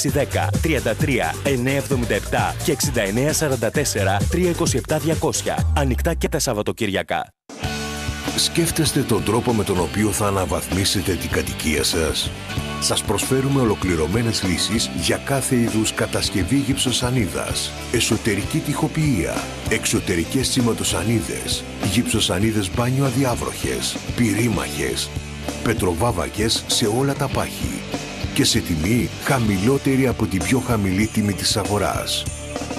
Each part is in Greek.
610 33 977 και 6944 327 200. Ανοιχτά και τα Σαββατοκύριακα. Σκέφτεστε τον τρόπο με τον οποίο θα αναβαθμίσετε την κατοικία σας? Σας προσφέρουμε ολοκληρωμένες λύσεις για κάθε είδους κατασκευή γυψοσανίδας, εσωτερική τοιχοποιία, εξωτερικές σηματοσανίδες, γυψοσανίδες μπάνιο αδιάβροχες, πυρήμαχες, πετροβάβακες σε όλα τα πάχη και σε τιμή χαμηλότερη από την πιο χαμηλή τιμή της αγοράς.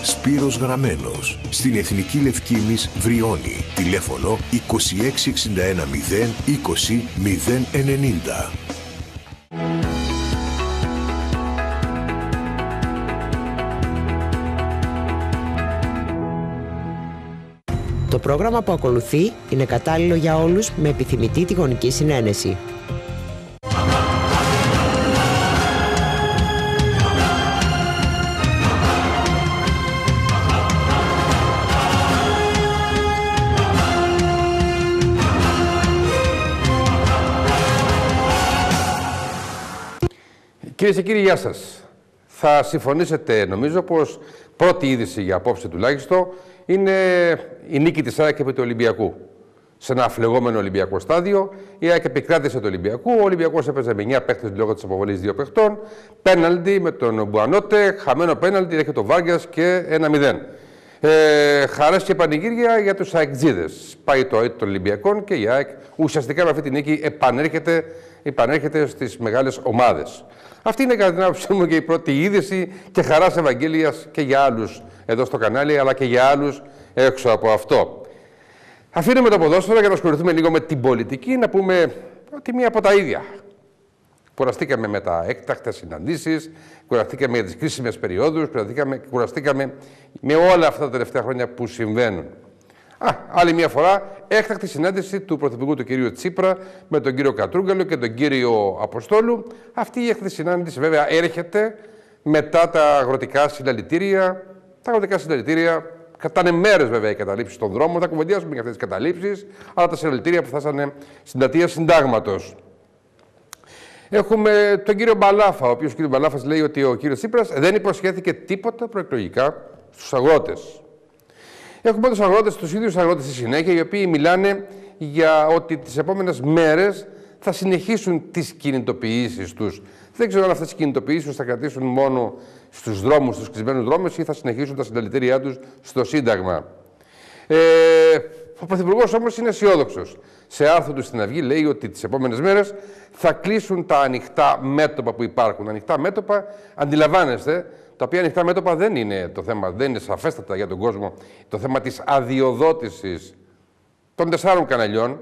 Σπύρος Γραμμένος, στην Εθνική Λευκήμης, Βριώνη. Τηλέφωνο 2661 0 20 090. Το πρόγραμμα που ακολουθεί είναι κατάλληλο για όλους με επιθυμητή τη γονική συνένεση. Κυρίες και κύριοι, γεια σας. Θα συμφωνήσετε, νομίζω, πως πρώτη είδηση για απόψε τουλάχιστον είναι η νίκη της ΑΕΚ επί του Ολυμπιακού. Σε ένα αφλεγόμενο Ολυμπιακό στάδιο, η ΑΕΚ επικράτησε του Ολυμπιακού. Ο Ολυμπιακός έπαιζε με 9 παίχτες λόγω της αποβολής 2 παιχτών. Πέναλτι με τον Μπουανότε, χαμένο πέναλτι, έρχεται ο Βάργιας και 1-0. Χαρές και πανηγύρια για τους ΑΕΚτζίδες. Πάει το ΑΕΤ των Ολυμπιακών και η ΑΕΚ ουσιαστικά με αυτή τη νίκη επανέρχεται στις μεγάλες ομάδες. Αυτή είναι κατά την άποψή μου και η πρώτη είδηση και χαράς Ευαγγέλιας και για άλλους εδώ στο κανάλι, αλλά και για άλλους έξω από αυτό. Αφήνουμε το ποδόσφαιρο για να ασχοληθούμε λίγο με την πολιτική, να πούμε ότι μία από τα ίδια. Κουραστήκαμε με τα έκτακτες συναντήσεις, κουραστήκαμε για τις κρίσιμες περιόδους, κουραστήκαμε με όλα αυτά τα τελευταία χρόνια που συμβαίνουν. Άλλη μια φορά, έκτακτη συνάντηση του Πρωθυπουργού του κυρίου Τσίπρα με τον κύριο Κατρούγκαλο και τον κύριο Αποστόλου. Αυτή η έκτακτη συνάντηση βέβαια έρχεται μετά τα αγροτικά συλλαλητήρια. Τα αγροτικά συλλαλητήρια κατάνε μέρες βέβαια οι καταλήψεις στον δρόμο. Θα κουβεντιάσουμε για αυτές τις καταλήψεις, αλλά τα συλλαλητήρια που φτάσανε στην πλατεία Συντάγματος. Έχουμε τον κύριο Μπαλάφα, ο οποίος ο κύριος Μπαλάφας λέει ότι ο κύριος Τσίπρας δεν υποσχέθηκε τίποτα προεκλογικά στους αγρότες. Έχουμε τους αγρότες, τους ίδιους αγρότες στη συνέχεια, οι οποίοι μιλάνε για ότι τις επόμενες μέρες θα συνεχίσουν τις κινητοποιήσεις τους. Δεν ξέρω αν αυτές οι κινητοποιήσεις θα κρατήσουν μόνο στους δρόμους, στους κλεισμένους δρόμους ή θα συνεχίσουν τα συλλαλητήριά τους στο Σύνταγμα. Ο Πρωθυπουργός όμως είναι αισιόδοξος. Σε άρθρο του στην Αυγή λέει ότι τις επόμενες μέρες θα κλείσουν τα ανοιχτά μέτωπα που υπάρχουν. Ανοιχτά μέτωπα, αντιλαμβάνεστε, τα οποία ανοιχτά μέτωπα δεν είναι το θέμα, δεν είναι σαφέστατα για τον κόσμο το θέμα της αδειοδότησης των 4 καναλιών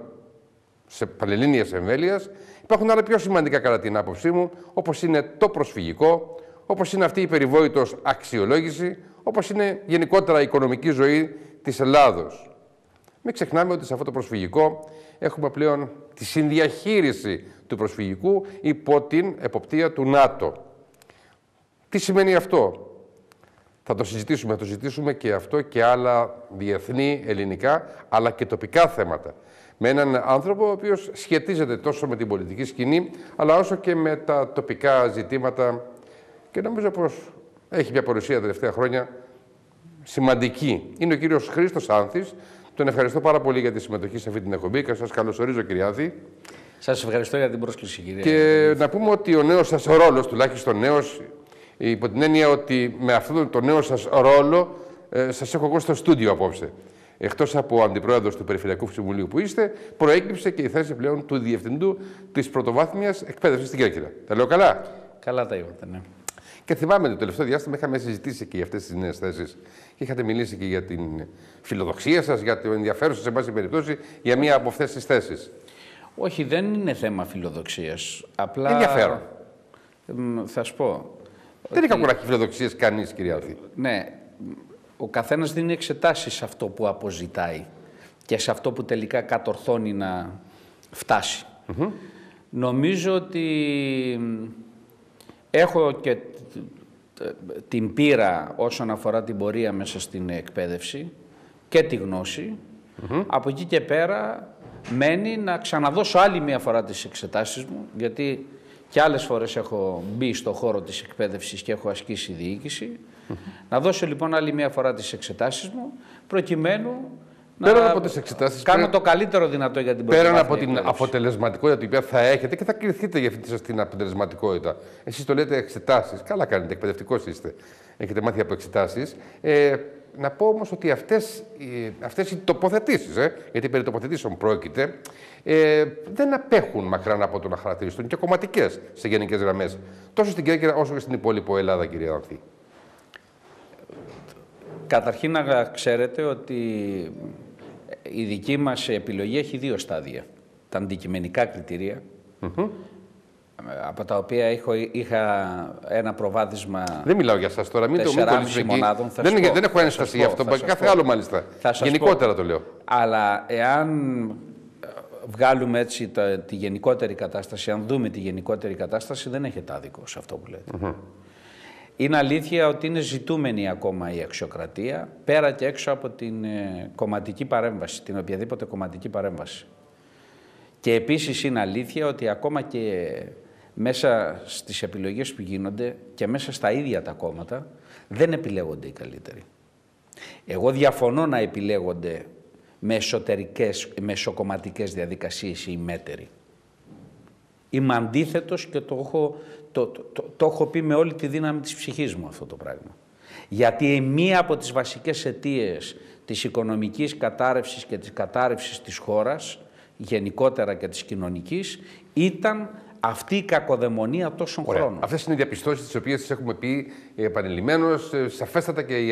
σε πανελλήνιας εμβέλειας. Υπάρχουν άλλα πιο σημαντικά κατά την άποψή μου, όπως είναι το προσφυγικό, όπως είναι αυτή η περιβόητος αξιολόγηση, όπως είναι γενικότερα η οικονομική ζωή της Ελλάδος. Μην ξεχνάμε ότι σε αυτό το προσφυγικό έχουμε πλέον τη συνδιαχείριση του προσφυγικού υπό την εποπτεία του ΝΑΤΟ. Τι σημαίνει αυτό? Θα το συζητήσουμε και αυτό και άλλα διεθνή, ελληνικά, αλλά και τοπικά θέματα. Με έναν άνθρωπο ο οποίος σχετίζεται τόσο με την πολιτική σκηνή, αλλά όσο και με τα τοπικά ζητήματα και νομίζω πως έχει μια παρουσία τα τελευταία χρόνια σημαντική. Είναι ο κύριος Χρήστος Άνθης. Τον ευχαριστώ πάρα πολύ για τη συμμετοχή σε αυτή την εκπομπή και σας καλωσορίζω, κύριε Άνθη. Σας ευχαριστώ για την πρόσκληση, κύριε. Και να πούμε ότι ο νέος σας ρόλος, τουλάχιστον νέος, υπό την έννοια ότι με αυτόν τον νέο σας ρόλο σας έχω εγώ στο στούντιο απόψε. Εκτός από αντιπρόεδρος του Περιφερειακού Συμβουλίου που είστε, προέκυψε και η θέση πλέον του Διευθυντού της Πρωτοβάθμιας Εκπαίδευσης στην Κέρκυρα. Τα λέω καλά? Καλά τα είπατε, ναι. Και θυμάμαι το τελευταίο διάστημα είχαμε συζητήσει και για αυτές τις νέες θέσεις. Και είχατε μιλήσει και για την φιλοδοξία σας, για το ενδιαφέρον σας, σε πάση περιπτώσει, για μία από αυτές τις θέσεις. Όχι, δεν είναι θέμα φιλοδοξίας. Απλά. Ενδιαφέρον. Θα σου πω. Δεν είχα κουράκι φιλοδοξίες κανείς, κυρία Άνθη. Ναι. Ο καθένας δίνει εξετάσεις σε αυτό που αποζητάει και σε αυτό που τελικά κατορθώνει να φτάσει. Νομίζω ότι έχω και την πείρα όσον αφορά την πορεία μέσα στην εκπαίδευση και τη γνώση. Από εκεί και πέρα μένει να ξαναδώσω άλλη μία φορά τις εξετάσεις μου, γιατί και άλλες φορές έχω μπει στο χώρο της εκπαίδευσης και έχω ασκήσει διοίκηση. Να δώσω λοιπόν άλλη μια φορά τις εξετάσεις μου, προκειμένου να κάνω το καλύτερο δυνατό για την προσπάθεια. Πέραν από την αποτελεσματικότητα την οποία θα έχετε και θα κληθείτε για αυτή την αποτελεσματικότητα. Εσείς το λέτε εξετάσεις. Καλά κάνετε, εκπαιδευτικός είστε. Έχετε μάθει από εξετάσεις. Να πω όμως ότι αυτές οι τοποθετήσεις, γιατί περί τοποθετήσεων πρόκειται, δεν απέχουν μακράν από το να χαρακτηριστούν και κομματικές σε γενικές γραμμές. Τόσο στην Κέρκυρα όσο και στην υπόλοιπη Ελλάδα, κυρία Ανθή. Καταρχήν να ξέρετε ότι η δική μας επιλογή έχει 2 στάδια. Τα αντικειμενικά κριτήρια, από τα οποία είχα ένα προβάδισμα. Δεν μιλάω για σας τώρα, μην το μονάδων. Δεν έχω ένσταση γι' αυτό, κάθε άλλο μάλιστα. Γενικότερα το λέω. Αλλά εάν βγάλουμε έτσι τη γενικότερη κατάσταση, αν δούμε τη γενικότερη κατάσταση, δεν έχετε άδικο σε αυτό που λέτε. Είναι αλήθεια ότι είναι ζητούμενη ακόμα η αξιοκρατία, πέρα και έξω από την κομματική παρέμβαση, την οποιαδήποτε κομματική παρέμβαση. Και επίσης είναι αλήθεια ότι ακόμα και μέσα στις επιλογές που γίνονται και μέσα στα ίδια τα κόμματα δεν επιλέγονται οι καλύτεροι. Εγώ διαφωνώ να επιλέγονται με εσωτερικές, μεσοκομματικές διαδικασίες οι μέτεροι. Είμαι αντίθετος και το έχω πει με όλη τη δύναμη της ψυχής μου αυτό το πράγμα. Γιατί μία από τις βασικές αιτίες της οικονομικής κατάρρευσης και της κατάρρευσης της χώρας, γενικότερα και της κοινωνικής, ήταν αυτή η κακοδαιμονία τόσων χρόνων. Αυτές είναι οι διαπιστώσεις τις οποίες τις έχουμε πει επανειλημμένως. Σαφέστατα και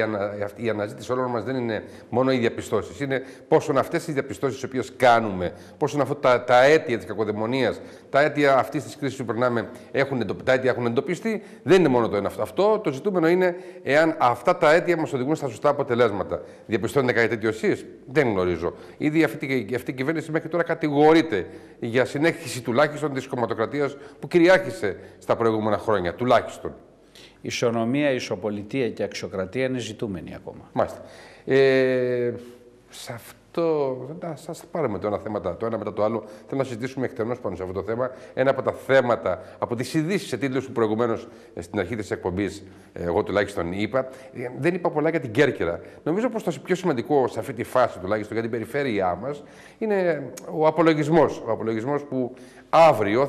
η αναζήτηση όλων μας δεν είναι μόνο οι διαπιστώσεις. Είναι πόσον αυτές οι διαπιστώσεις τις οποίες κάνουμε, πόσον αυτά τα αίτια της κακοδαιμονίας, τα αίτια αυτής της κρίσης που περνάμε έχουν εντοπιστεί. Δεν είναι μόνο το ένα αυτό. Το ζητούμενο είναι εάν αυτά τα αίτια μας οδηγούν στα σωστά αποτελέσματα. Διαπιστώνετε κάτι τέτοιο εσείς? Δεν γνωρίζω. Ήδη αυτή η κυβέρνηση μέχρι τώρα κατηγορείται για συνέχιση τουλάχιστον της κομματοκρατίας που κυριάρχησε στα προηγούμενα χρόνια, τουλάχιστον. Ισονομία, ισοπολιτεία και αξιοκρατία είναι ζητούμενη ακόμα. Μάλιστα. Σε αυτό, σας πάρουμε το ένα μετά το άλλο. Θέλω να συζητήσουμε εκτενώς πάνω σε αυτό το θέμα. Ένα από τα θέματα, από τις ειδήσεις σε τίτλους που προηγουμένως στην αρχή της εκπομπής, εγώ τουλάχιστον είπα, δεν είπα πολλά για την Κέρκυρα. Νομίζω πως το πιο σημαντικό σε αυτή τη φάση, τουλάχιστον για την περιφέρειά μας, είναι ο απολογισμός. Ο απολογισμός που αύριο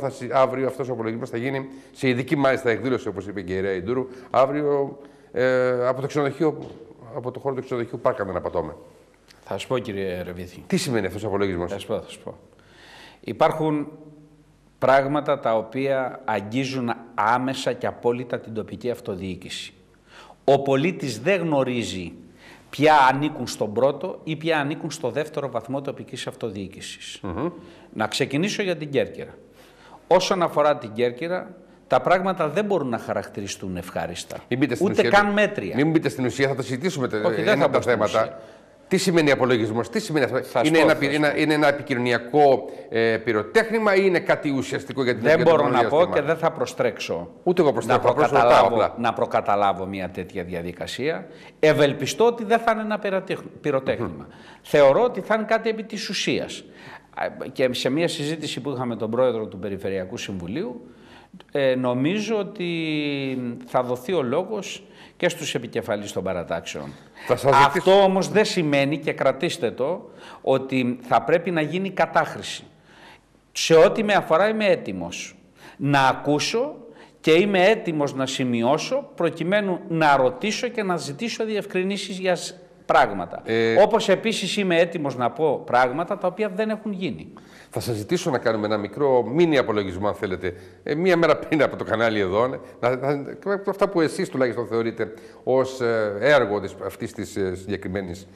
αυτός ο απολογισμός θα γίνει σε ειδική μάλιστα εκδήλωση, όπως είπε και η Ρέα Ιντούρου, αύριο από το χώρο του ξενοδοχείου Πάρκα, αν δεν απατώμε. Θα σας πω, κύριε Ρεβίθη. Τι σημαίνει αυτός ο απολογισμός? Θα σας πω. Υπάρχουν πράγματα τα οποία αγγίζουν άμεσα και απόλυτα την τοπική αυτοδιοίκηση. Ο πολίτης δεν γνωρίζει ποια ανήκουν στον πρώτο ή ποια ανήκουν στο δεύτερο βαθμό τοπικής αυτοδιοίκησης. Να ξεκινήσω για την Κέρκυρα. Όσον αφορά την Κέρκυρα, τα πράγματα δεν μπορούν να χαρακτηριστούν ευχάριστα. Ούτε καν μέτρια. Μην μπείτε στην ουσία, θα τα συζητήσουμε ένα από τα θέματα. Τι σημαίνει απολογισμός, τι σημαίνει αυτό? Είναι ένα επικοινωνιακό πυροτέχνημα ή είναι κάτι ουσιαστικό για την Δεν μπορώ να πω και δεν θα προστρέξω. Ούτε εγώ προστρέξω. Να προκαταλάβω μια τέτοια διαδικασία. Ευελπιστώ ότι δεν θα είναι ένα πυροτέχνημα. Θεωρώ ότι θα είναι κάτι επί της ουσίας. Και σε μια συζήτηση που είχαμε τον πρόεδρο του Περιφερειακού Συμβουλίου, νομίζω ότι θα δοθεί ο λόγος και στους επικεφαλείς των παρατάξεων. Αυτό όμως δεν σημαίνει, και κρατήστε το, ότι θα πρέπει να γίνει κατάχρηση. Σε ό,τι με αφορά είμαι έτοιμος να ακούσω και είμαι έτοιμος να σημειώσω προκειμένου να ρωτήσω και να ζητήσω διευκρινήσεις για πράγματα. Όπως επίσης είμαι έτοιμος να πω πράγματα τα οποία δεν έχουν γίνει. Θα σας ζητήσω να κάνουμε ένα μικρό μίνι απολογισμό, αν θέλετε, μία μέρα πριν από το κανάλι εδώ, αυτά που εσείς τουλάχιστον θεωρείτε ως έργο αυτής της συγκεκριμένης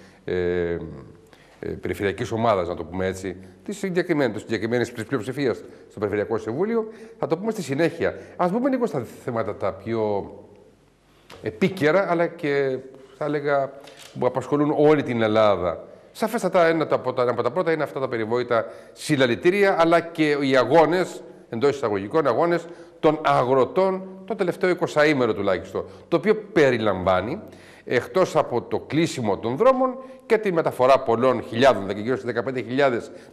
περιφερειακής ομάδας, να το πούμε έτσι, της συγκεκριμένης πλειοψηφίας στο Περιφερειακό Συμβούλιο. Θα το πούμε στη συνέχεια. Ας μπούμε λίγο στα θέματα τα πιο επίκαιρα, αλλά και θα έλεγα που απασχολούν όλη την Ελλάδα. Σαφέστατα ένα από τα πρώτα είναι αυτά τα περιβόητα συλλαλητήρια, αλλά και οι αγώνες, εντός εισαγωγικών αγώνες, των αγροτών το τελευταίο 20ήμερο τουλάχιστον. Το οποίο περιλαμβάνει εκτός από το κλείσιμο των δρόμων και τη μεταφορά πολλών χιλιάδων, γύρω στις 15.000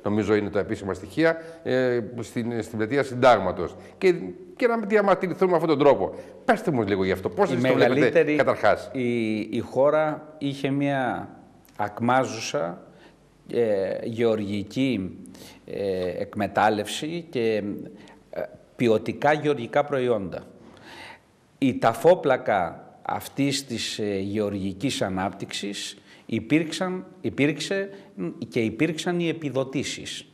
νομίζω είναι τα επίσημα στοιχεία, στην πλατεία Συντάγματος. Και να διαμαρτυρηθούμε με αυτόν τον τρόπο. Πέστε μου λίγο γι' αυτό. Πώς το βλέπετε καταρχάς? Η χώρα είχε μια ακμάζουσα γεωργική εκμετάλλευση και ποιοτικά γεωργικά προϊόντα. Η ταφόπλακα αυτής της γεωργικής ανάπτυξης υπήρξαν οι επιδοτήσεις.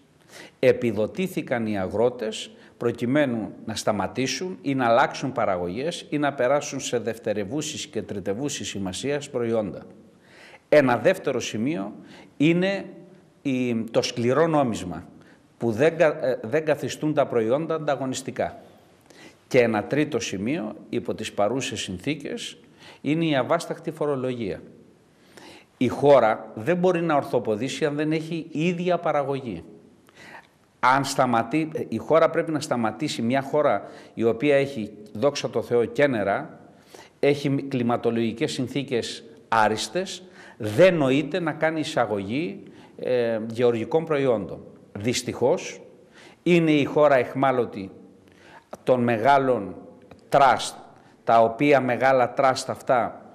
Επιδοτήθηκαν οι αγρότες προκειμένου να σταματήσουν ή να αλλάξουν παραγωγές ή να περάσουν σε δευτερευούσης και τριτευούσης σημασίας προϊόντα. Ένα δεύτερο σημείο είναι το σκληρό νόμισμα, που δεν καθιστούν τα προϊόντα ανταγωνιστικά. Και ένα τρίτο σημείο, υπό τις παρούσες συνθήκες, είναι η αβάσταχτη φορολογία. Η χώρα δεν μπορεί να ορθοποδήσει αν δεν έχει ίδια παραγωγή. Η χώρα πρέπει να σταματήσει, μια χώρα η οποία έχει, δόξα τω Θεώ, και νερά, έχει κλιματολογικές συνθήκες άριστες, δεν νοείται να κάνει εισαγωγή γεωργικών προϊόντων. Δυστυχώς, είναι η χώρα εχμάλωτη των μεγάλων τραστ, τα οποία μεγάλα τραστ αυτά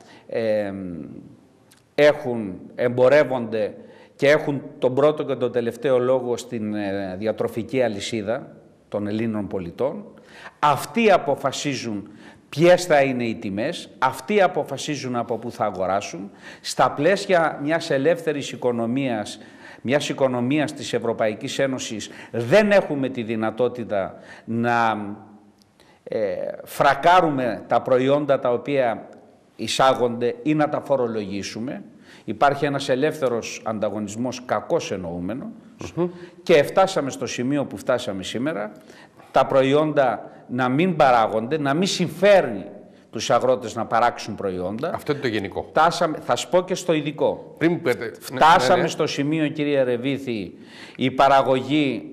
εμπορεύονται και έχουν τον πρώτο και τον τελευταίο λόγο στην διατροφική αλυσίδα των Ελλήνων πολιτών. Αυτοί αποφασίζουν ποιες θα είναι οι τιμές, αυτοί αποφασίζουν από πού θα αγοράσουν. Στα πλαίσια μιας ελεύθερης οικονομίας, μιας οικονομίας της Ευρωπαϊκής Ένωσης, δεν έχουμε τη δυνατότητα να φρακάρουμε τα προϊόντα τα οποία εισάγονται ή να τα φορολογήσουμε. Υπάρχει ένας ελεύθερος ανταγωνισμός κακώς εννοούμενος και φτάσαμε στο σημείο που φτάσαμε σήμερα, τα προϊόντα να μην παράγονται, να μην συμφέρει τους αγρότες να παράξουν προϊόντα. Αυτό είναι το γενικό. Θα σου πω και στο ειδικό. Φτάσαμε στο σημείο, κύριε Ρεβίθη, η παραγωγή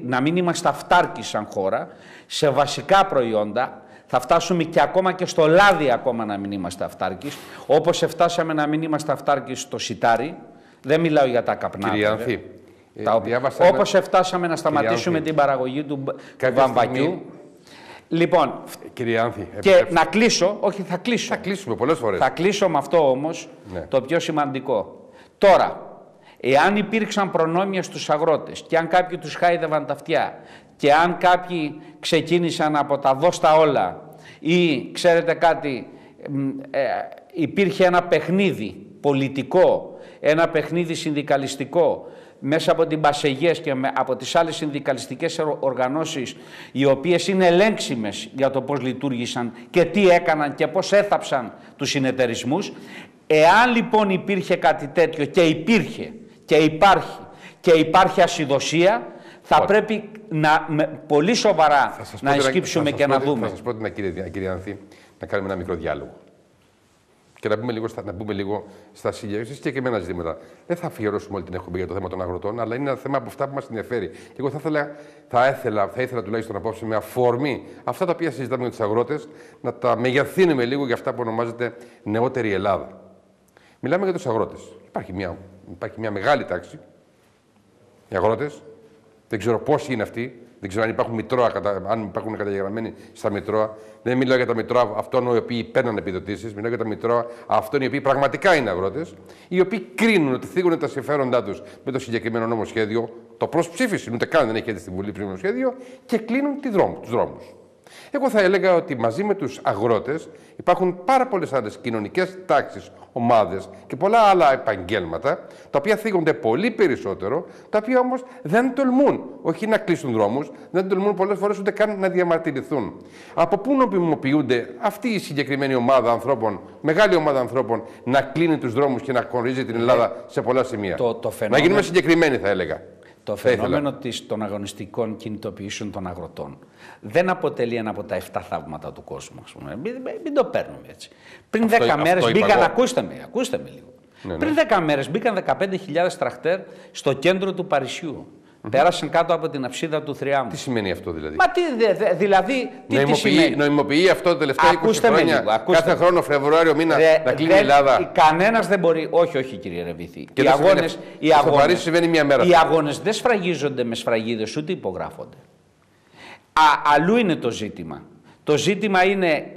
να μην είμαστε αυτάρκοι σαν χώρα σε βασικά προϊόντα. Θα φτάσουμε και ακόμα και στο λάδι ακόμα να μην είμαστε αυτάρκης. Όπως φτάσαμε να μην είμαστε αυτάρκης στο σιτάρι. Δεν μιλάω για τα καπνά. Κύριε Άνθη, όπως φτάσαμε να σταματήσουμε την παραγωγή του βαμβακιού. Λοιπόν, κύριε Άνθη, και να κλείσω, όχι θα κλείσω. Θα κλείσουμε πολλές φορές. Θα κλείσω με αυτό όμως, το πιο σημαντικό. Τώρα, εάν υπήρξαν προνόμια στους αγρότες και αν κάποιοι τους χάιδευαν τα αυτιά και αν κάποιοι ξεκίνησαν από τα δώστα όλα ή ξέρετε κάτι, υπήρχε ένα παιχνίδι πολιτικό, ένα παιχνίδι συνδικαλιστικό μέσα από την Πασεγές και από τις άλλες συνδικαλιστικές οργανώσεις, οι οποίες είναι ελέγξιμες για το πώς λειτουργήσαν και τι έκαναν και πώς έθαψαν τους συνεταιρισμούς. Εάν λοιπόν υπήρχε κάτι τέτοιο και υπήρχε και υπάρχει ασυδοσία, θα πρέπει πολύ σοβαρά να εσκύψουμε και να δούμε. Θα σας πρότεινα, κύριε Άνθη, να κάνουμε ένα μικρό διάλογο. Και να μπούμε λίγο στα συγκεκριμένα ζητήματα. Δεν θα αφιερώσουμε όλη την εκπομπή για το θέμα των αγροτών, αλλά είναι ένα θέμα από αυτά που μας ενδιαφέρει. Και εγώ θα ήθελα τουλάχιστον απόψε με αφορμή αυτά τα οποία συζητάμε με τους αγρότες, να τα μεγεθύνουμε λίγο για αυτά που ονομάζεται νεότερη Ελλάδα. Μιλάμε για τους αγρότες. Υπάρχει μια μεγάλη τάξη. Οι αγρότες, δεν ξέρω πόσοι είναι αυτοί. Δεν ξέρω αν υπάρχουν καταγεγραμμένοι στα Μητρώα. Δεν μιλάω για τα Μητρώα αυτών οι οποίοι παίρνουν επιδοτήσεις. Μιλάω για τα Μητρώα αυτών οι οποίοι πραγματικά είναι αγρότες, οι οποίοι κρίνουν ότι θίγουν τα συμφέροντά τους με το συγκεκριμένο νομοσχέδιο, το προς ψήφιση, ούτε καν δεν έχει έρθει στην Βουλή πριν νομοσχέδιο, και κλείνουν τους δρόμους. Εγώ θα έλεγα ότι μαζί με τους αγρότες υπάρχουν πάρα πολλές άλλες κοινωνικές τάξεις, ομάδες και πολλά άλλα επαγγέλματα, τα οποία θίγονται πολύ περισσότερο, τα οποία όμως δεν τολμούν όχι να κλείσουν δρόμους, δεν τολμούν πολλές φορές ούτε καν να διαμαρτυρηθούν. Από πού νομιμοποιούνται αυτή η συγκεκριμένη ομάδα ανθρώπων, μεγάλη ομάδα ανθρώπων, να κλείνει τους δρόμους και να χωρίζει την Ελλάδα σε πολλά σημεία? Να γίνουμε συγκεκριμένοι, θα έλεγα. Το φαινόμενο των αγωνιστικών κινητοποιήσεων των αγροτών δεν αποτελεί ένα από τα 7 θαύματα του κόσμου. Ας πούμε. Μην το παίρνουμε έτσι. Πριν 10 μέρες μπήκαν, ακούστε με λίγο. Πριν 10 μέρες μπήκαν 15.000 τραχτέρ στο κέντρο του Παρισιού. Πέρασαν κάτω από την αψίδα του θριάμβου. Τι σημαίνει αυτό δηλαδή? Μα δηλαδή, τι σημαίνει? Νοημοποιεί αυτό τα τελευταία 20 χρόνια. Κάθε χρόνο, Φεβρουάριο μήνα, να κλείνει η Ελλάδα. Κανένας δεν μπορεί. Όχι, κύριε Ρεβίθη. Οι αγώνες δεν σφραγίζονται με σφραγίδες, ούτε υπογράφονται. Αλλού είναι το ζήτημα. Το ζήτημα είναι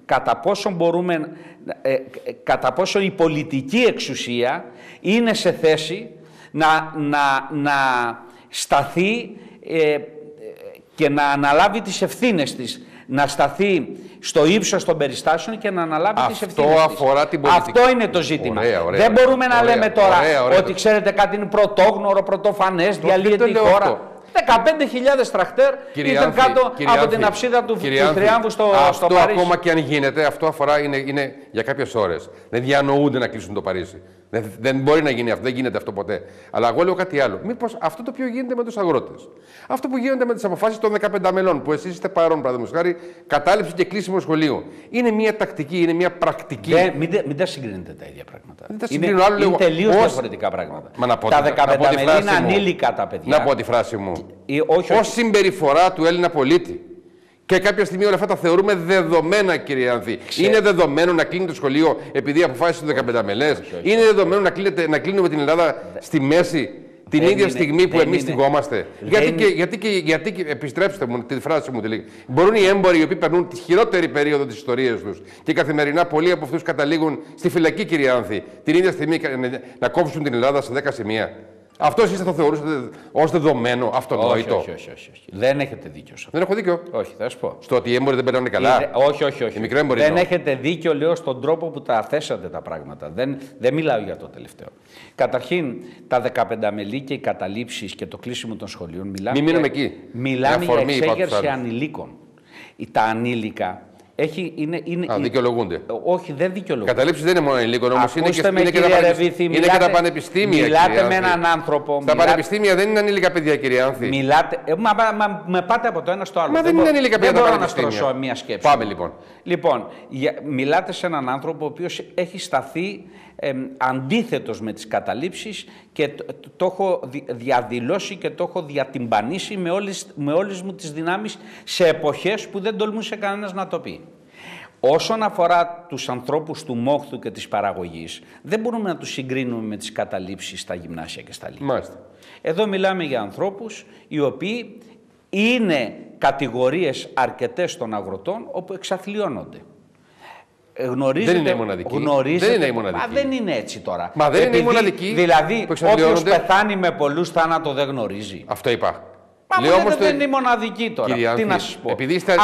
κατά πόσο μπορούμε, κατά πόσο η πολιτική εξουσία είναι σε θέση να σταθεί και να αναλάβει τις ευθύνες της, να σταθεί στο ύψος των περιστάσεων και να αναλάβει τις ευθύνες της. Αφορά την πολιτική. Αυτό είναι το ζήτημα. Ωραία, δεν μπορούμε να λέμε τώρα ότι ξέρετε κάτι είναι πρωτόγνωρο, πρωτοφανές, διαλύεται η χώρα. 15.000 τραχτέρ ήταν κάτω από την αψίδα του θριάμβου στο Παρίσι. Αυτό ακόμα και αν γίνεται, αυτό αφορά είναι για κάποιες ώρες. Δεν διανοούνται να κλείσουν το Παρίσι. Δεν μπορεί να γίνει αυτό, δεν γίνεται αυτό ποτέ. Αλλά εγώ λέω κάτι άλλο. Μήπως αυτό το οποίο γίνεται με τους αγρότες, αυτό που γίνεται με τις αποφάσεις των 15 μελών, που εσείς είστε παρόν, παραδείγματος χάρη, κατάληψη και κλείσιμο σχολείου, είναι μια τακτική, είναι μια πρακτική. Μην τα συγκρίνετε τα ίδια πράγματα. Είναι τελείως διαφορετικά πράγματα. Τα 15 μέλη είναι ανήλικα τα παιδιά. Να πω τη φράση μου. Ως συμπεριφορά του Έλληνα πολίτη. Και κάποια στιγμή όλα αυτά τα θεωρούμε δεδομένα, κύριε Άνθη. Είναι δεδομένο να κλείνει το σχολείο επειδή αποφάσισε το 15 μελές. Είναι δεδομένο να κλείνουμε την Ελλάδα στη μέση την ίδια στιγμή που εμείς θυγόμαστε. Γιατί επιστρέψτε μου τη φράση μου τελείω. Μπορούν οι έμποροι οι οποίοι περνούν τη χειρότερη περίοδο της ιστορίας τους και καθημερινά πολλοί από αυτούς καταλήγουν στη φυλακή, κύριε Άνθη, την ίδια στιγμή να κόψουν την Ελλάδα σε 10 σημεία. Αυτό εσείς θα το θεωρούσατε ως δεδομένο, αυτονόητο? Όχι. Δεν έχετε δίκιο σε αυτό. Δεν έχω δίκιο. Όχι, θα σας πω. Στο ότι οι έμποροι δεν περνάνε καλά. Όχι. Δεν έχετε δίκιο, λέω, στον τρόπο που τα θέσατε τα πράγματα. Δεν μιλάω για το τελευταίο. Καταρχήν, τα 15 μελή και οι καταλήψεις και το κλείσιμο των σχολείων μιλάμε για εξέγερση ανηλίκων. Τα ανήλικα. Δικαιολογούνται. Όχι, δεν δικαιολογούνται. Καταλήψεις δεν είναι μόνο ανηλίκων, όμως είναι και τα πανεπιστήμια. Μιλάτε με έναν άνθρωπο. Τα πανεπιστήμια δεν είναι ανήλικα παιδιά, κύριε Άνθη. Με πάτε από το ένα στο άλλο. Μα δεν είναι ανήλικα παιδιά. Δεν μπορώ να στρώσω μία σκέψη. Πάμε λοιπόν. Λοιπόν, μιλάτε σε έναν άνθρωπο ο οποίος έχει σταθεί αντίθετος με τις καταλήψεις και το έχω διαδηλώσει και το έχω διατυμπανίσει με όλες μου τις δυνάμεις σε εποχές που δεν τολμούσε κανένας να το πει. Όσον αφορά τους ανθρώπους του μόχθου και της παραγωγής, δεν μπορούμε να τους συγκρίνουμε με τις καταλήψεις στα γυμνάσια και στα λύκεια. Μάλιστα. Εδώ μιλάμε για ανθρώπους οι οποίοι είναι κατηγορίες αρκετές των αγροτών όπου εξαθλιώνονται. Δεν είναι η μοναδική. Μα δεν είναι έτσι τώρα. Μα δεν είναι η μοναδική. Δηλαδή, όποιος πεθάνει με πολλούς θάνατο δεν γνωρίζει. Αυτό είπα. Μα δεν είναι η μοναδική τώρα. Τι να σας πω.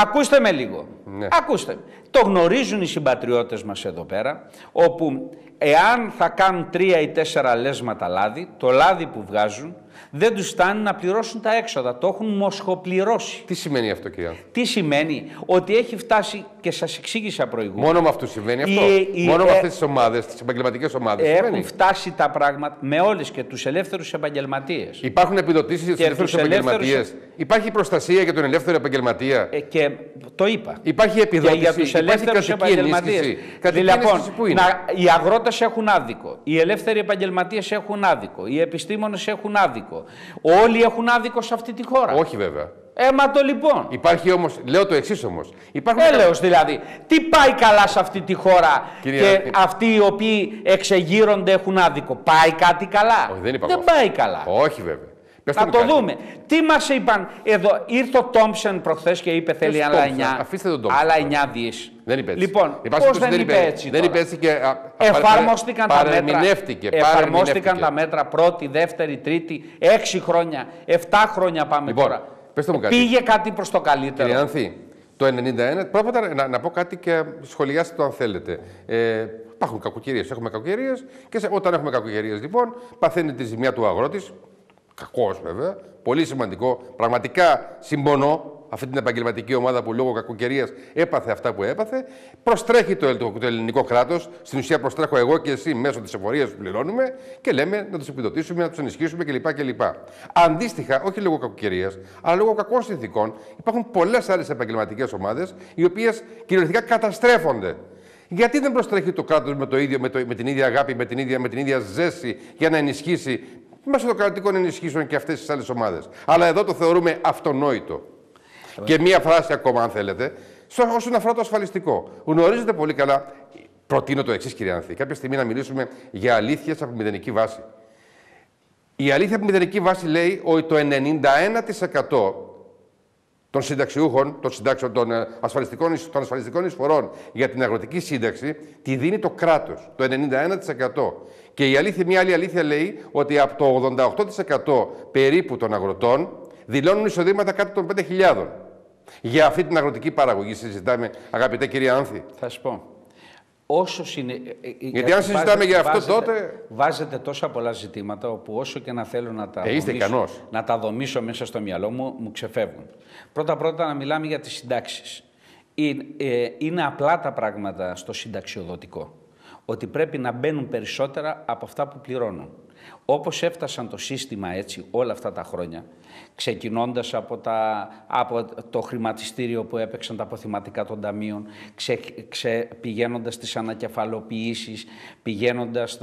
Ακούστε με λίγο. Ναι. Ακούστε. Το γνωρίζουν οι συμπατριώτες μας εδώ πέρα, όπου εάν θα κάνουν 3 ή 4 λέσματα λάδι, το λάδι που βγάζουν δεν τους φτάνει να πληρώσουν τα έξοδα. Το έχουν μοσχοπληρώσει. Τι σημαίνει αυτό, κύριε? Τι σημαίνει? Ότι έχει φτάσει, και σας εξήγησα προηγούμενα. Μόνο με αυτούς συμβαίνει αυτό. Μόνο με αυτές τις ομάδες, τις επαγγελματικές ομάδες. Έχουν φτάσει τα πράγματα με όλες και τους ελεύθερους επαγγελματίες. Υπάρχουν επιδοτήσεις για τους ελεύθερους επαγγελματίες. Υπάρχει προστασία για τον ελεύθερο επαγγελματία. Και το είπα. Υπάρχει επιδότηση για τους ελεύθερους επαγγελματίες. Λοιπόν, οι αγρότες έχουν άδικο. Οι ελεύθεροι επαγγελματίες έχουν άδικο. Οι επιστήμονες έχουν άδικο. Όλοι έχουν άδικο σε αυτή τη χώρα. Όχι βέβαια. Μα το λοιπόν. Υπάρχει όμως, λέω το εξής όμως. Έλεος δηλαδή. Τι πάει καλά σε αυτή τη χώρα, και αυτοί οι οποίοι εξεγείρονται έχουν άδικο? Πάει κάτι καλά? Όχι, δεν πάει καλά. Όχι βέβαια. Να το δούμε. Τι μας είπαν εδώ? Ήρθε ο Τόμψεν προχθές και είπε θέλει άλλα 9. Αφήστε τον Τόμψεν. Άλλα 9 δις. Δεν είπε έτσι. Λοιπόν, πώς δεν είπε έτσι? Δεν είπε έτσι και εφαρμόστηκαν τα μέτρα. Εφαρμόστηκαν τα μέτρα πρώτη, δεύτερη, τρίτη, 6 χρόνια, 7 χρόνια πάμε τώρα. Πήγε κάτι προς το καλύτερο. Κύριε Άνθη, το 1991, πρώτα να πω κάτι και σχολιάστε το αν θέλετε. Υπάρχουν κακοκαιρίες, έχουμε κακοκαιρίες και όταν έχουμε κακοκαιρίες λοιπόν παθαίνει τη ζημιά του αγρότης. Κακός βέβαια, πολύ σημαντικό. Πραγματικά συμπονώ αυτή την επαγγελματική ομάδα που λόγω κακοκαιρίας έπαθε αυτά που έπαθε. Προστρέχει το ελληνικό κράτος. Στην ουσία προστρέχω εγώ και εσύ μέσω της εφορίας που πληρώνουμε και λέμε να τους επιδοτήσουμε, να τους ενισχύσουμε κλπ. Αντίστοιχα, όχι λόγω κακοκαιρίας, αλλά λόγω κακών συνθηκών, υπάρχουν πολλές άλλες επαγγελματικές ομάδες οι οποίες κυριολεκτικά καταστρέφονται. Γιατί δεν προστρέχει το κράτος με την ίδια αγάπη, με την ίδια ζέση για να ενισχύσει μέσω των κρατικών ενισχύσεων και αυτές τις άλλες ομάδες. Αλλά εδώ το θεωρούμε αυτονόητο. Και μία φράση ακόμα, αν θέλετε, όσον αφορά το ασφαλιστικό. Γνωρίζετε πολύ καλά, προτείνω το εξής, κύριε Άνθη, κάποια στιγμή να μιλήσουμε για αλήθειες από μηδενική βάση. Η αλήθεια από μηδενική βάση λέει ότι το 91% των συνταξιούχων, των ασφαλιστικών εισφορών για την αγροτική σύνταξη, τη δίνει το κράτος, το 91%. Και μια άλλη αλήθεια λέει ότι από το 88% περίπου των αγροτών δηλώνουν εισοδήματα κάτω των 5.000. Για αυτή την αγροτική παραγωγή συζητάμε, αγαπητέ κύριε Άνθη. Θα σου πω. Γιατί αν συζητάμε για αυτό τότε... Βάζετε τόσα πολλά ζητήματα όπου όσο και να θέλω να τα δομήσω μέσα στο μυαλό μου, μου ξεφεύγουν. Πρώτα να μιλάμε για τις συντάξεις. Είναι απλά τα πράγματα στο συνταξιοδοτικό. Ότι πρέπει να μπαίνουν περισσότερα από αυτά που πληρώνουν. Όπως έφτασαν το σύστημα έτσι όλα αυτά τα χρόνια, ξεκινώντας από το χρηματιστήριο που έπαιξαν τα αποθηματικά των ταμείων, πηγαίνοντας στις ανακεφαλοποιήσεις, πηγαίνοντας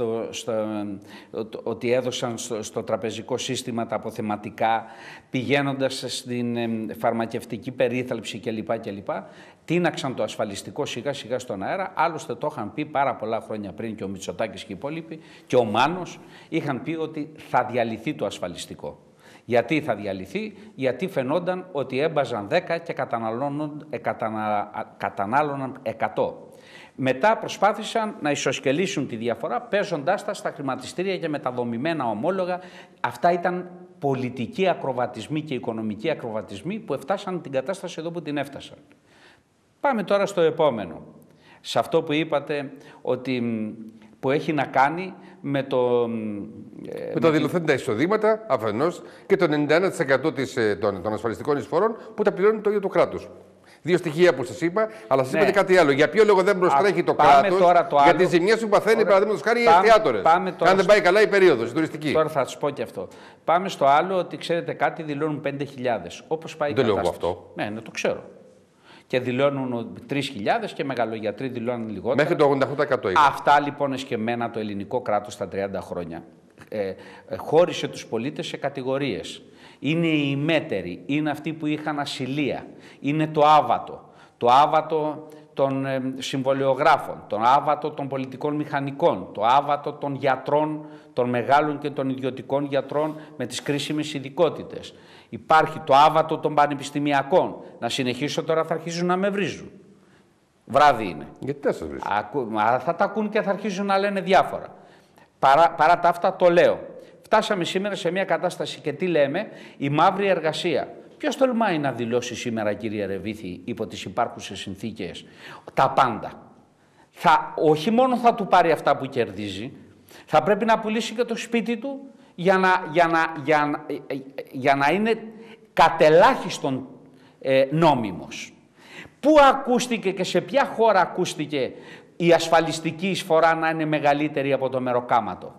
ότι έδωσαν στο τραπεζικό σύστημα τα αποθεματικά, πηγαίνοντας στην φαρμακευτική περίθαλψη κλπ. Τίναξαν το ασφαλιστικό σιγά σιγά στον αέρα. Άλλωστε το είχαν πει πάρα πολλά χρόνια πριν και ο Μητσοτάκης και οι υπόλοιποι και ο Μάνος είχαν πει ότι θα διαλυθεί το ασφαλιστικό. Γιατί θα διαλυθεί? Γιατί φαινόταν ότι έμπαζαν 10 και κατανάλωναν 100. Μετά προσπάθησαν να ισοσκελίσουν τη διαφορά παίζοντάς τα στα χρηματιστήρια και με τα δομημένα ομόλογα. Αυτά ήταν πολιτικοί ακροβατισμοί και οικονομικοί ακροβατισμοί που έφτασαν την κατάσταση εδώ που την έφτασαν. Πάμε τώρα στο επόμενο. Σε αυτό που είπατε που έχει να κάνει με το δηλωθέντα εισοδήματα αφενός και το 91% των ασφαλιστικών εισφορών που τα πληρώνει το ίδιο το κράτος. Δύο στοιχεία που σας είπα, αλλά σας είπατε κάτι άλλο. Για ποιο λόγο δεν προστρέχει το κράτος για τις ζημιές που παθαίνει, παραδείγματος χάρη, οι εστιατόρες. Αν δεν πάει καλά η περίοδος, η τουριστική. Τώρα θα σας πω και αυτό. Πάμε στο άλλο ότι ξέρετε κάτι, δηλώνουν 5.000. Όπως πάει η κατάσταση. Δεν λέω αυτό. Ναι, το ξέρω. Και δηλώνουν 3.000 και μεγαλογιατροί δηλώνουν λιγότερα. Μέχρι το 88% είπα. Αυτά λοιπόν εσκεμμένα το ελληνικό κράτος στα 30 χρόνια. Χώρισε τους πολίτες σε κατηγορίες. Είναι οι ημέτεροι, είναι αυτοί που είχαν ασυλία, είναι το άβατο. Το άβατο των συμβολιογράφων, το άβατο των πολιτικών μηχανικών, το άβατο των γιατρών, των μεγάλων και των ιδιωτικών γιατρών με τις κρίσιμες ειδικότητες. Υπάρχει το άβατο των πανεπιστημιακών. Να συνεχίσω τώρα, θα αρχίζουν να με βρίζουν. Βράδυ είναι. Γιατί δεν σας βρίζουν? Θα τα ακούν και θα αρχίζουν να λένε διάφορα. Παρά τα αυτά το λέω. Φτάσαμε σήμερα σε μια κατάσταση και τι λέμε, η μαύρη εργασία. Ποιος τολμάει να δηλώσει σήμερα, κύριε Ρεβίθη, υπό τις υπάρχουσες συνθήκες, τα πάντα? Όχι μόνο θα του πάρει αυτά που κερδίζει, θα πρέπει να πουλήσει και το σπίτι του για να είναι κατελάχιστον νόμιμος. Πού ακούστηκε και σε ποια χώρα ακούστηκε η ασφαλιστική εισφορά να είναι μεγαλύτερη από το μεροκάματο?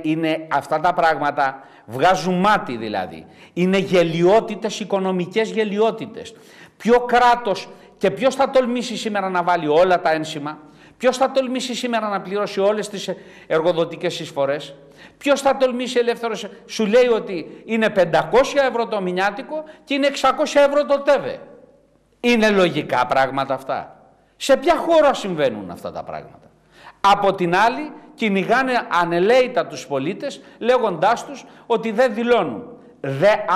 Είναι αυτά τα πράγματα, βγάζουν μάτι δηλαδή. Είναι γελιότητες, οικονομικές γελιότητες. Ποιο κράτος και ποιος θα τολμήσει σήμερα να βάλει όλα τα ένσημα? Ποιος θα τολμήσει σήμερα να πληρώσει όλες τις εργοδοτικές εισφορές? Ποιος θα τολμήσει ελεύθερος? Σου λέει ότι είναι 500 ευρώ το μηνιάτικο και είναι 600 ευρώ το ΤΕΒΕ. Είναι λογικά πράγματα αυτά? Σε ποια χώρα συμβαίνουν αυτά τα πράγματα? Από την άλλη κυνηγάνε ανελαίητα τους πολίτες λέγοντάς τους ότι δεν δηλώνουν.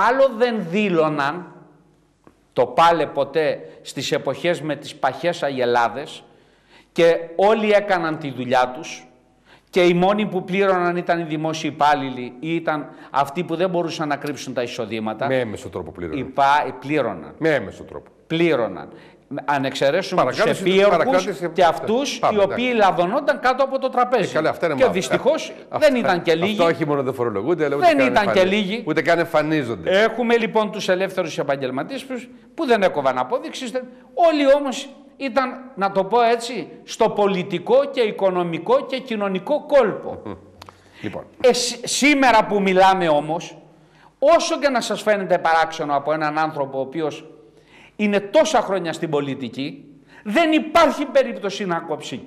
Άλλο δεν δήλωναν, το πάλε ποτέ στις εποχές με τις παχές αγελάδες, και όλοι έκαναν τη δουλειά τους και οι μόνοι που πλήρωναν ήταν οι δημόσιοι υπάλληλοι ή ήταν αυτοί που δεν μπορούσαν να κρύψουν τα εισοδήματα. Με έμεσο τρόπο πλήρωναν. Πλήρωναν. Με έμεσο τρόπο. Πλήρωναν. Αν εξαιρέσουμε τους επίεργους και αυτούς οι οποίοι λαδωνόταν κάτω από το τραπέζι. Και δυστυχώς δεν ήταν και λίγοι. Αυτό όχι μόνο δεν φορολογούνται, αλλά δεν ήταν και λίγοι. Ούτε καν εμφανίζονται. Έχουμε λοιπόν τους ελεύθερους επαγγελματίες που δεν έκοβαν απόδειξης. Όλοι όμως ήταν, να το πω έτσι, στο πολιτικό και οικονομικό και κοινωνικό κόλπο. Λοιπόν. Σήμερα που μιλάμε όμως, όσο και να σας φαίνεται παράξενο από έναν άνθρωπο ο οποίος είναι τόσα χρόνια στην πολιτική, δεν υπάρχει περίπτωση να κόψει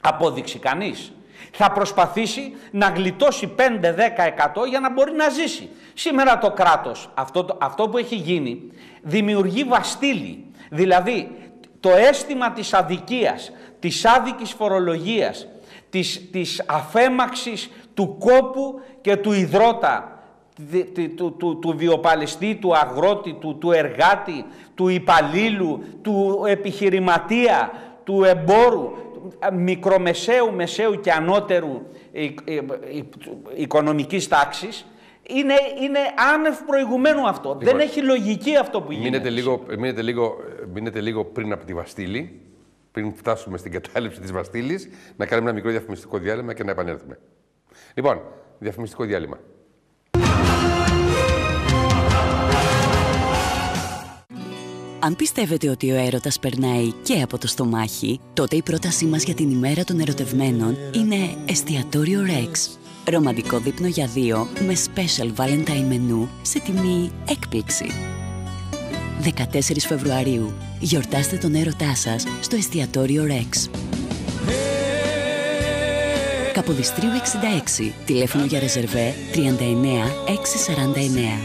απόδειξη κανείς. Θα προσπαθήσει να γλιτώσει 5-10% για να μπορεί να ζήσει. Σήμερα το κράτος, αυτό που έχει γίνει, δημιουργεί βαστίλη. Δηλαδή, το αίσθημα της αδικίας, της άδικης φορολογίας, της αφέμαξης του κόπου και του ιδρώτα, του βιοπαλαιστή, του αγρότη, του εργάτη, του υπαλλήλου, του επιχειρηματία, του εμπόρου, μικρομεσαίου, μεσαίου και ανώτερου οικονομικής τάξης, είναι άνευ προηγουμένου αυτό. Λοιπόν, δεν έχει λογική αυτό που γίνεται. Μείνετε λίγο πριν από τη Βαστίλη, πριν φτάσουμε στην κατάληψη της Βαστίλης, να κάνουμε ένα μικρό διαφημιστικό διάλειμμα και να επανέλθουμε. Λοιπόν, διαφημιστικό διάλειμμα. Αν πιστεύετε ότι ο έρωτας περνάει και από το στομάχι, τότε η πρότασή μας για την ημέρα των ερωτευμένων είναι εστιατόριο Rex. Ρομαντικό δείπνο για 2 με special Valentine menu σε τιμή έκπληξη. 14 Φεβρουαρίου. Γιορτάστε τον έρωτά σας στο εστιατόριο Rex. Καποδιστρίου 66. Τηλέφωνο για ρεζερβέ 39 649.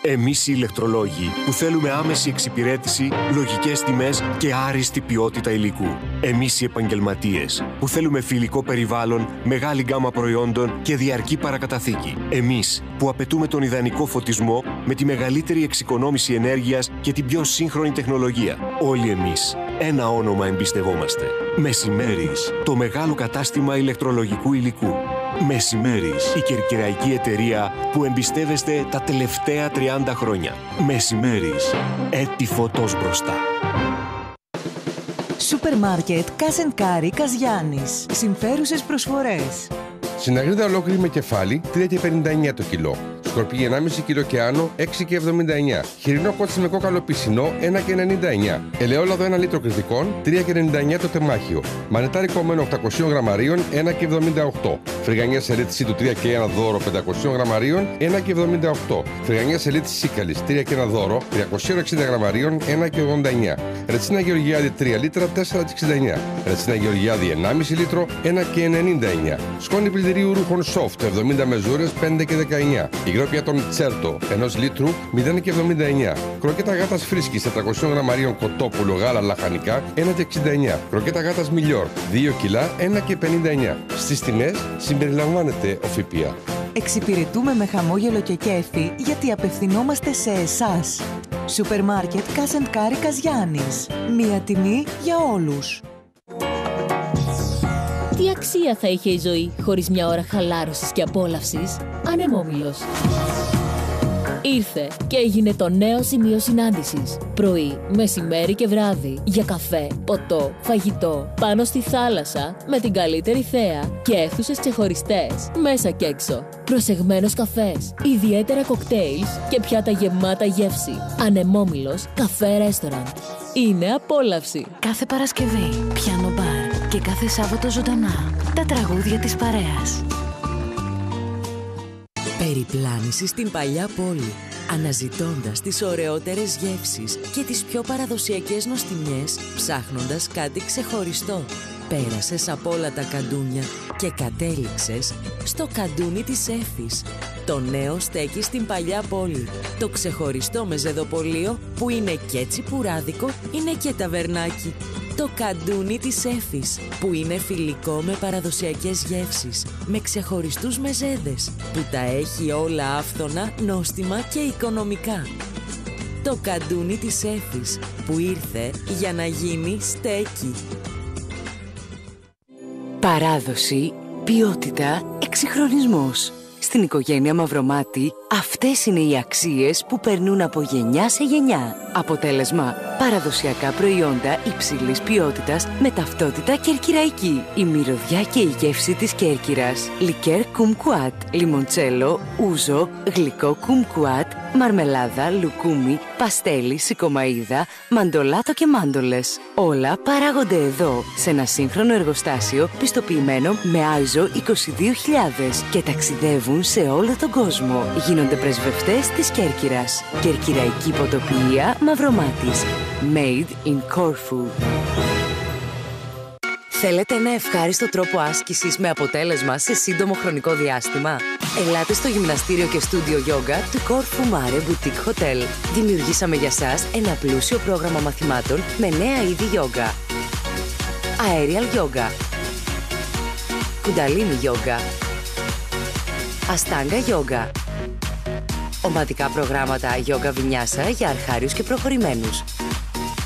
Εμείς οι ηλεκτρολόγοι που θέλουμε άμεση εξυπηρέτηση, λογικές τιμές και άριστη ποιότητα υλικού. Εμείς οι επαγγελματίες που θέλουμε φιλικό περιβάλλον, μεγάλη γκάμα προϊόντων και διαρκή παρακαταθήκη. Εμείς που απαιτούμε τον ιδανικό φωτισμό με τη μεγαλύτερη εξοικονόμηση ενέργειας και την πιο σύγχρονη τεχνολογία. Όλοι εμείς ένα όνομα εμπιστευόμαστε. Μεσημέρις, το μεγάλο κατάστημα ηλεκτρολογικού υλικού. Μεσημέρις, η κερκυραϊκή εταιρεία που εμπιστεύεστε τα τελευταία 30 χρόνια. Μεσημέρις, έτη φωτός μπροστά. Σούπερ μάρκετ Cash & Carry Καζιάννης. Συμφέρουσες προσφορές. Συναγρίδα ολόκληρη με κεφάλι, 3,59 το κιλό. Σκορπί 1,5 κιλό και άνω, 6,79. Χοιρινό κότσι με κόκαλο πισινό, 1,99. Ελαιόλαδο 1 λίτρο κριτικών, 3,99 το τεμάχιο. Μανετάρι κομμένο 800 γραμμαρίων, 1,78. Φρυγανιά σελέτη του 3 και 1 δώρο 500 γραμμαρίων, 1,78. Φρυγανιά σελέτη σίκαλη 3 και 1 δώρο 360 γραμμαρίων, 1,89. Ρετσίνα Γεωργιάδη 3 λίτρα, 4,69. Ρετσίνα Γεωργιάδη 1,5 λίτρο, 1,99. Σκόνη πλυντηρίου ρούχων soft 70 μεζούρες, 5 και 19. Υγρόπια των Τσέρτο 1 λίτρου, 0,79. Κροκέτα γάτας φρίσκης 400 γραμμαρίων κοτόπουλο γάλα λαχανικά, 1,69. Κροκέτα γάτας Μιλιόρ 2 κιλά, 1,59. Στις τιμές συμπεριλαμβάνεται ο ΦΠΑ. Εξυπηρετούμε με χαμόγελο και κέφι γιατί απευθυνόμαστε σε εσάς. Σούπερ μάρκετ Cash & Carry Καζιάννης. Μία τιμή για όλους. Τι αξία θα είχε η ζωή χωρίς μια ώρα χαλάρωσης και απόλαυσης? Ανεμόμυλος. Ήρθε και έγινε το νέο σημείο συνάντησης. Πρωί, μεσημέρι και βράδυ. Για καφέ, ποτό, φαγητό. Πάνω στη θάλασσα, με την καλύτερη θέα και αίθουσες ξεχωριστές. Μέσα και έξω. Προσεγμένος καφές. Ιδιαίτερα κοκτέιλς και πιάτα γεμάτα γεύση. Ανεμόμυλος καφέ ρέστοραντ. Είναι απόλαυση. Κάθε Παρασκευή, πιάνο μπαρ και κάθε Σάββατο ζωντανά. Τα τραγούδια της παρέας. Περιπλάνηση στην παλιά πόλη, αναζητώντας τις ωραιότερες γεύσεις και τις πιο παραδοσιακές νοστιμιές, ψάχνοντας κάτι ξεχωριστό. Πέρασες από όλα τα καντούνια και κατέληξες στο καντούνι της Έφης. Το νέο στέκει στην παλιά πόλη. Το ξεχωριστό μεζεδοπολείο που είναι και τσιπουράδικο, είναι και ταβερνάκι. Το καντούνι της Έφης, που είναι φιλικό με παραδοσιακές γεύσεις, με ξεχωριστούς μεζέδες, που τα έχει όλα άφθονα, νόστιμα και οικονομικά. Το καντούνι της Έφης, που ήρθε για να γίνει στέκι. Παράδοση, ποιότητα, εξυγχρονισμός. Στην οικογένεια Μαυρομάτη, αυτές είναι οι αξίες που περνούν από γενιά σε γενιά. Αποτέλεσμα, παραδοσιακά προϊόντα υψηλής ποιότητας με ταυτότητα κερκυραϊκή. Η μυρωδιά και η γεύση της Κέρκυρας. Λικέρ κουμκουάτ, λιμοντσέλο, ούζο, γλυκό κουμκουάτ, μαρμελάδα, λουκούμι, παστέλι, σικομαΐδα, μαντολάτο και μάντολες. Όλα παράγονται εδώ, σε ένα σύγχρονο εργοστάσιο πιστοποιημένο με ISO 22000 και ταξιδεύουν σε όλο τον κόσμο. Γίνονται πρεσβευτές της Κέρκυρας. Κερκυραϊκή ποτοποιία Μαυρομάτης. Made in Corfu. Θέλετε ένα ευχάριστο τρόπο άσκησης με αποτέλεσμα σε σύντομο χρονικό διάστημα? Ελάτε στο γυμναστήριο και στούντιο γιόγκα του Corfu Mare Boutique Hotel. Δημιουργήσαμε για σας ένα πλούσιο πρόγραμμα μαθημάτων με νέα είδη γιόγκα. Aerial Yoga, Kundalini Yoga, Ashtanga Yoga. Ομαδικά προγράμματα Yoga Vinyasa για αρχάριους και προχωρημένους.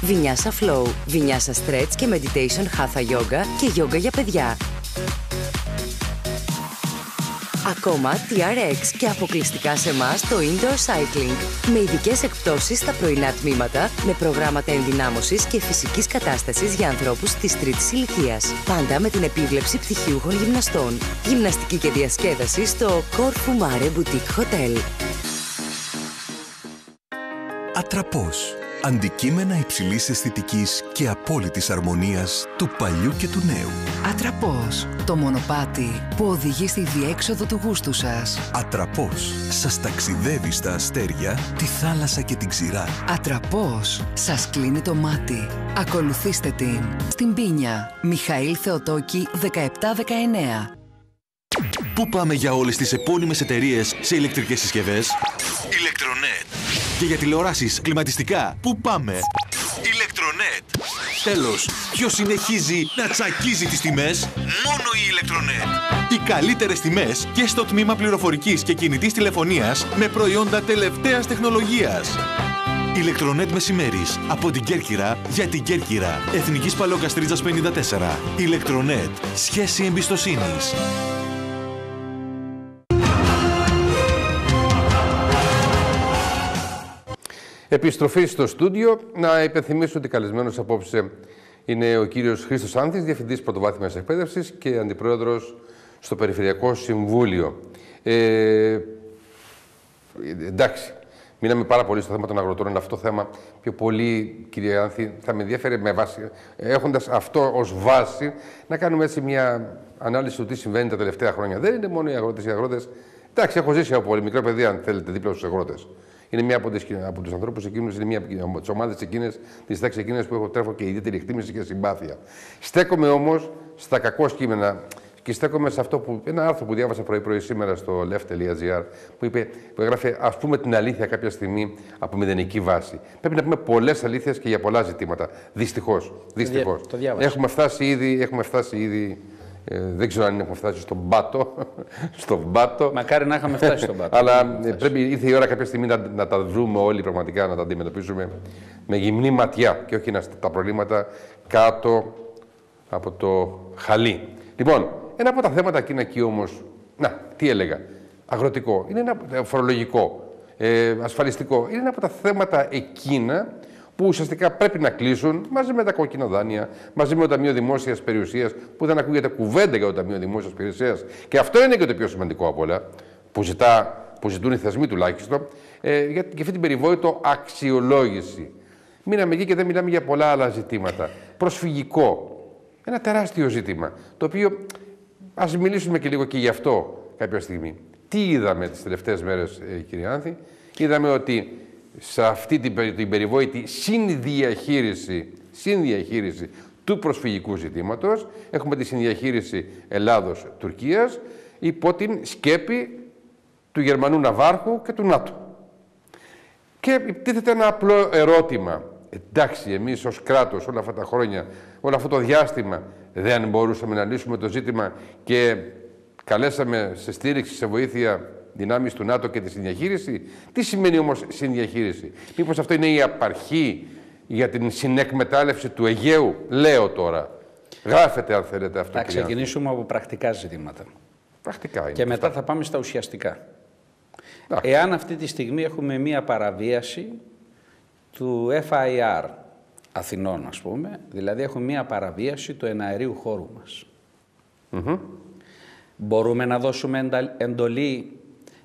Vinyasa Flow, Vinyasa Stretch και Meditation Hatha Yoga και Yoga για παιδιά. Ακόμα TRX και αποκλειστικά σε εμάς το Indoor Cycling. Με ειδικές εκπτώσεις στα πρωινά τμήματα, με προγράμματα ενδυνάμωσης και φυσικής κατάστασης για ανθρώπους της τρίτης ηλικίας. Πάντα με την επίβλεψη πτυχιούχων γυμναστών. Γυμναστική και διασκέδαση στο Corfu Mare Boutique Hotel. Ατραπός. Αντικείμενα υψηλής αισθητικής και απόλυτης αρμονίας του παλιού και του νέου. Ατραπός. Το μονοπάτι που οδηγεί στη διέξοδο του γούστου σας. Ατραπός. Σας ταξιδεύει στα αστέρια, τη θάλασσα και την ξηρά. Ατραπός. Σας κλείνει το μάτι. Ακολουθήστε την. Στην Πίνια. Μιχαήλ Θεοτόκη 1719. Πού πάμε για όλες τις επώνυμες εταιρείες σε ηλεκτρικές συσκευές? Ηλεκτρονέτ. Και για τηλεοράσεις, κλιματιστικά, πού πάμε? Ηλεκτρονέτ. Τέλος, ποιος συνεχίζει να τσακίζει τις τιμές? Μόνο η Ηλεκτρονέτ. Οι καλύτερες τιμές και στο τμήμα πληροφορικής και κινητής τηλεφωνίας με προϊόντα τελευταίας τεχνολογίας. Ηλεκτρονέτ μεσημέρις. Από την Κέρκυρα για την Κέρκυρα. Εθνικής Παλαιοκαστρίτζας 54. Ηλεκτρονέτ. Σχέση εμπιστοσύνης. Επιστροφή στο στούντιο. Να υπενθυμίσω ότι καλεσμένος απόψε είναι ο κύριος Χρήστος Άνθης, Διευθυντής Πρωτοβάθμιας Εκπαίδευσης και Αντιπρόεδρος στο Περιφερειακό Συμβούλιο. Εντάξει, μείναμε πάρα πολύ στο θέμα των αγροτών. Είναι αυτό το θέμα πιο πολύ, κύριε Άνθη, θα με ενδιαφέρει με βάση, έχοντας αυτό ως βάση, να κάνουμε έτσι μια ανάλυση του τι συμβαίνει τα τελευταία χρόνια. Δεν είναι μόνο οι αγρότες. Εντάξει, έχω ζήσει από πολύ μικρό παιδί, αν θέλετε, δίπλα στους αγρότες. Είναι μία από τους ανθρώπους εκείνους, είναι μία από τις ομάδες εκείνες, τις τάξεις εκείνες που έχω τρέφω και ιδιαίτερη εκτίμηση και συμπάθεια. Στέκομαι όμως στα κακό κείμενα και στέκομαι σε αυτό που, ένα άρθρο που διάβασα πρωί-πρωί σήμερα στο left.gr που έγραφε, ας πούμε την αλήθεια κάποια στιγμή από μηδενική βάση. Πρέπει να πούμε πολλές αλήθειες και για πολλά ζητήματα. Δυστυχώς. Έχουμε φτάσει ήδη. Δεν ξέρω αν έχουμε φτάσει στον πάτο. Μακάρι να είχαμε φτάσει στον πάτο. Αλλά ήρθε η ώρα κάποια στιγμή να τα βρούμε όλοι πραγματικά, να τα αντιμετωπίσουμε με γυμνή ματιά και όχι τα προβλήματα κάτω από το χαλί. Λοιπόν, ένα από τα θέματα εκείνα εκεί όμως, τι έλεγα, αγροτικό, είναι ένα φορολογικό, ασφαλιστικό, είναι ένα από τα θέματα εκείνα που ουσιαστικά πρέπει να κλείσουν μαζί με τα κόκκινα δάνεια, μαζί με το Ταμείο Δημόσιας Περιουσίας, που δεν ακούγεται κουβέντα για το Ταμείο Δημόσιας Περιουσίας. Και αυτό είναι και το πιο σημαντικό από όλα, που ζητούν οι θεσμοί τουλάχιστον, για αυτή την περιβόητο αξιολόγηση. Μείναμε εκεί και δεν μιλάμε για πολλά άλλα ζητήματα. Προσφυγικό. Ένα τεράστιο ζήτημα. Το οποίο ας μιλήσουμε και λίγο και γι' αυτό κάποια στιγμή. Τι είδαμε τις τελευταίες μέρες, κύριε Άνθη? Είδαμε ότι σε αυτή την περιβόητη συνδιαχείριση του προσφυγικού ζητήματος, έχουμε τη συνδιαχείριση Ελλάδος-Τουρκίας υπό την σκέπη του Γερμανού Ναβάρχου και του ΝΑΤΟ. Και τίθεται ένα απλό ερώτημα. Εντάξει, εμείς ως κράτος όλα αυτά τα χρόνια, όλο αυτό το διάστημα, δεν μπορούσαμε να λύσουμε το ζήτημα και καλέσαμε σε στήριξη, σε βοήθεια δυνάμεις του ΝΑΤΟ και τη συνδιαχείριση? Τι σημαίνει όμως συνδιαχείριση? Μήπως αυτό είναι η απαρχή για την συνεκμετάλλευση του Αιγαίου? Λέω τώρα. Γράφετε αν θέλετε αυτό. Θα ξεκινήσουμε από πρακτικά ζητήματα. Πρακτικά είναι. Και μετά θα πάμε στα ουσιαστικά. Εάν αυτή τη στιγμή έχουμε μία παραβίαση του FIR Αθηνών, ας πούμε, δηλαδή έχουμε μία παραβίαση του εναερίου χώρου μας. Μπορούμε να δώσουμε εντολή